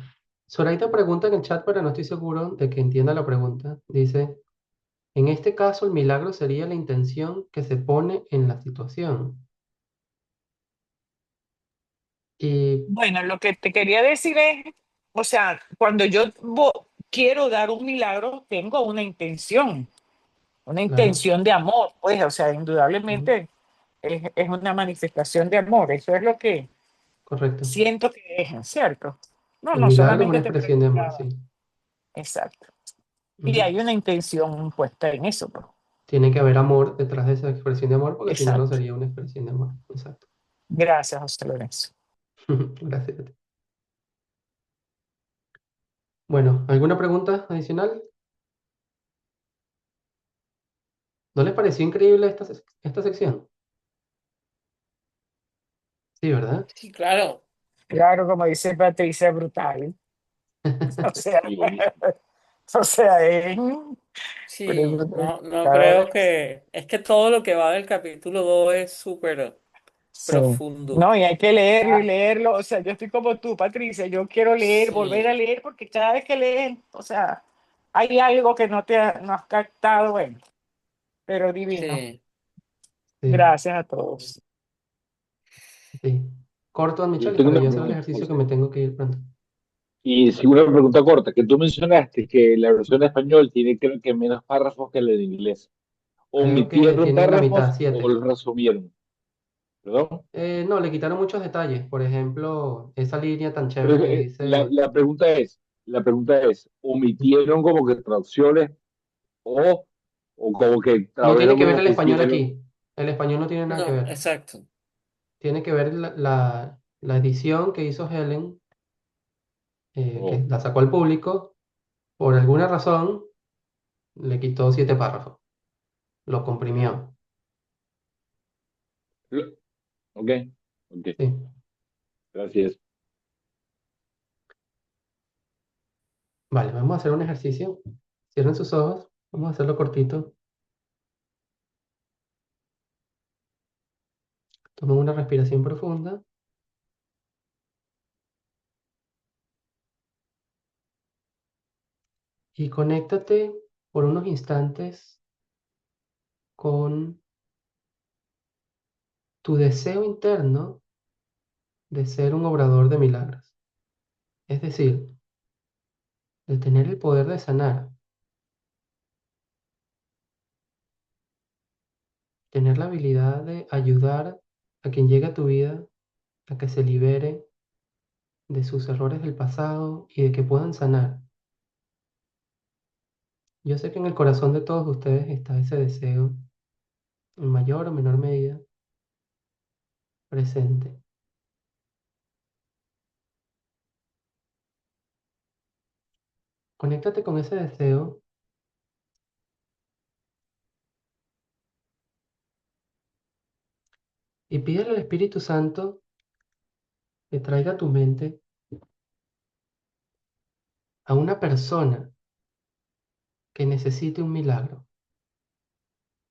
Zoraida pregunta en el chat, pero no estoy seguro de que entienda la pregunta. Dice, en este caso, el milagro sería la intención que se pone en la situación. Y Bueno, lo que te quería decir es, o sea, cuando yo quiero dar un milagro, tengo una claro, intención de amor, pues, o sea, ujú, indudablemente es una manifestación de amor, eso es lo que correcto. siento que es, ¿cierto? No, El no milagro es una solamente te expresión de amor, preguntaba, sí. exacto. Y Ujú. hay una intención puesta en eso, pues. Tiene que haber amor detrás de esa expresión de amor, porque si no, no Exacto. sería una expresión de amor. Exacto. Gracias, José Lorenzo. Gracias a ti. Bueno, ¿alguna pregunta adicional? ¿No les pareció increíble esta sección? Sí, ¿verdad? Sí, claro. Claro, como dice Patricia, brutal. O sea, Sí, buenísimo. o sea, es Sí, brutal. no, no creo que... Es que todo lo que va del capítulo 2 es súper Sí. profundo. No, y hay que leerlo y leerlo. O sea, yo estoy como tú, Patricia. Yo quiero leer, volver a Sí, leer, porque cada vez que leen, o sea, hay algo que no has captado, bueno, pero divino. sí. Sí, Gracias a todos. sí. Corto, Yo Michelle, tengo para una yo hacer el pregunta, ejercicio que me José. tengo que ir pronto. Y sí, una pregunta corta, que tú mencionaste que la versión en español tiene creo que menos párrafos que la de inglés. Creo que ¿Omitieron tiene la mitad, párrafos o 7. los resumieron? ¿Perdón? No, le quitaron muchos detalles. Por ejemplo, esa línea tan Pero chévere que dice, la pregunta es, ¿omitieron como que traducciones o, o como que no tiene tradujeron que ver como el que español hicieron? aquí. El español no tiene nada que No, ver. exacto. Tiene que ver la edición que hizo Helen, que Oh, la sacó al público. Por alguna razón, le quitó 7 párrafos. Los comprimió. ok, ok, Sí. gracias. Vale, vamos a hacer un ejercicio. Cierren sus ojos. Vamos a hacerlo cortito. Tomen una respiración profunda y conéctate por unos instantes con tu deseo interno de ser un obrador de milagros. Es decir, de tener el poder de sanar, tener la habilidad de ayudar a quien llega a tu vida a que se libere de sus errores del pasado y de que puedan sanar. Yo sé que en el corazón de todos ustedes está ese deseo, en mayor o menor medida, presente. Conéctate con ese deseo y pídele al Espíritu Santo que traiga a tu mente a una persona que necesite un milagro,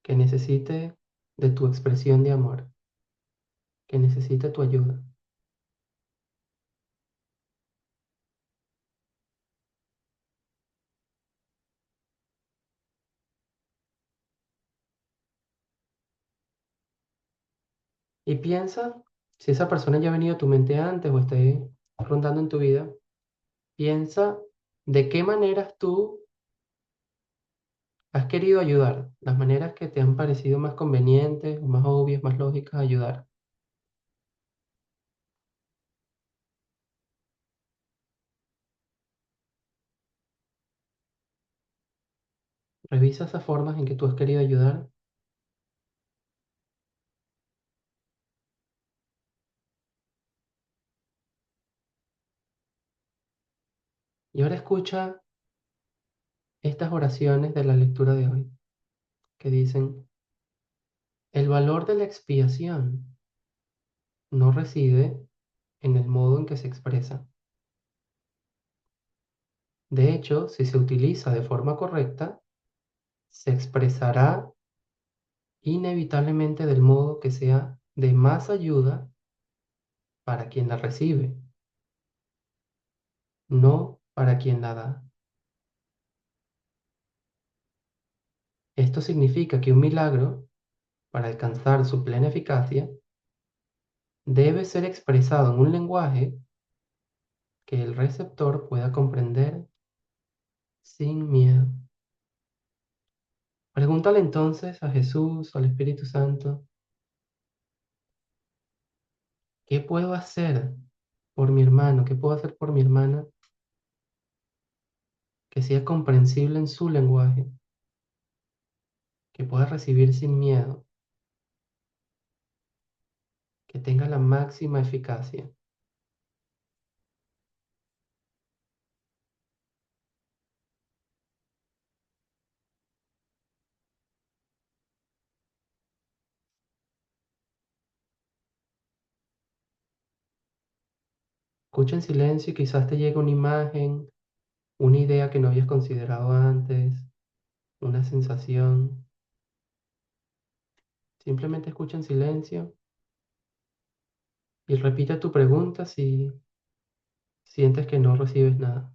que necesite de tu expresión de amor, que necesite tu ayuda. Y piensa, si esa persona ya ha venido a tu mente antes o esté rondando en tu vida, piensa de qué maneras tú has querido ayudar, las maneras que te han parecido más convenientes, o más obvias, más lógicas ayudar. Revisa esas formas en que tú has querido ayudar y ahora escucha estas oraciones de la lectura de hoy que dicen, el valor de la expiación no reside en el modo en que se expresa. De hecho, si se utiliza de forma correcta, se expresará inevitablemente del modo que sea de más ayuda para quien la recibe, no para quien la da. Esto significa que un milagro, para alcanzar su plena eficacia, debe ser expresado en un lenguaje que el receptor pueda comprender sin miedo. Pregúntale entonces a Jesús, al Espíritu Santo, ¿qué puedo hacer por mi hermano? ¿Qué puedo hacer por mi hermana que sea comprensible en su lenguaje, que pueda recibir sin miedo, que tenga la máxima eficacia? Escucha en silencio y quizás te llegue una imagen, una idea que no habías considerado antes, una sensación. Simplemente escucha en silencio y repite tu pregunta si sientes que no recibes nada.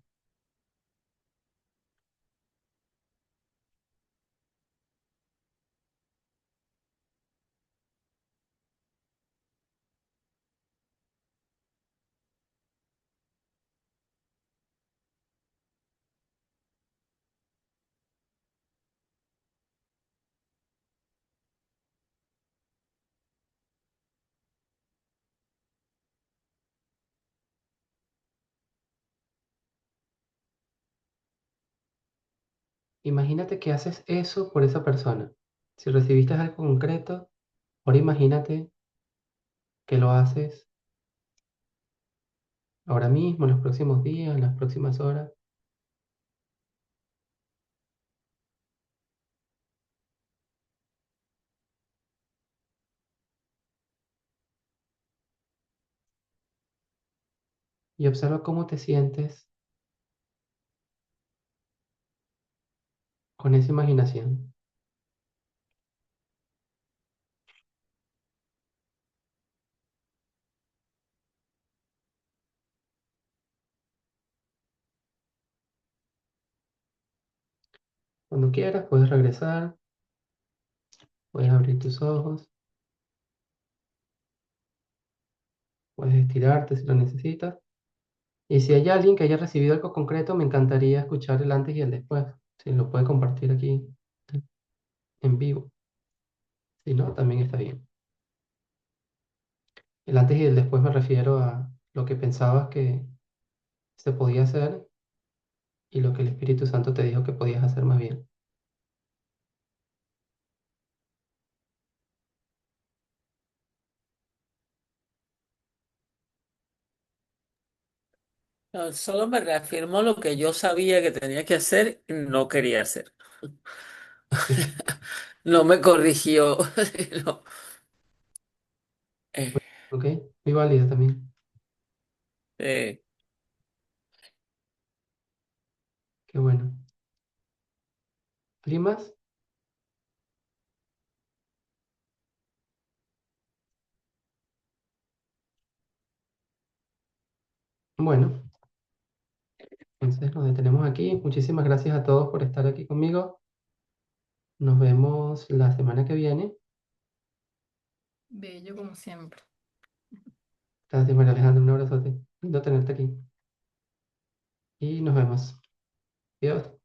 Imagínate que haces eso por esa persona. Si recibiste algo concreto, ahora imagínate que lo haces ahora mismo, en los próximos días, en las próximas horas, y observa cómo te sientes con esa imaginación. Cuando quieras, puedes regresar, puedes abrir tus ojos, puedes estirarte si lo necesitas. Y si hay alguien que haya recibido algo concreto, me encantaría escuchar el antes y el después. Si lo puede compartir aquí en vivo. Si no, también está bien. El antes y el después me refiero a lo que pensabas que se podía hacer y lo que el Espíritu Santo te dijo que podías hacer más bien. No, solo me reafirmó lo que yo sabía que tenía que hacer y no quería hacer. No me corrigió. No. Eh, ¿Ok? Muy válido también. eh, Qué bueno. ¿Alguien más? Bueno, entonces nos detenemos aquí. Muchísimas gracias a todos por estar aquí conmigo. Nos vemos la semana que viene. Bello como siempre. Gracias, María Alejandra. Un abrazote. Lindo tenerte aquí. Y nos vemos. Adiós.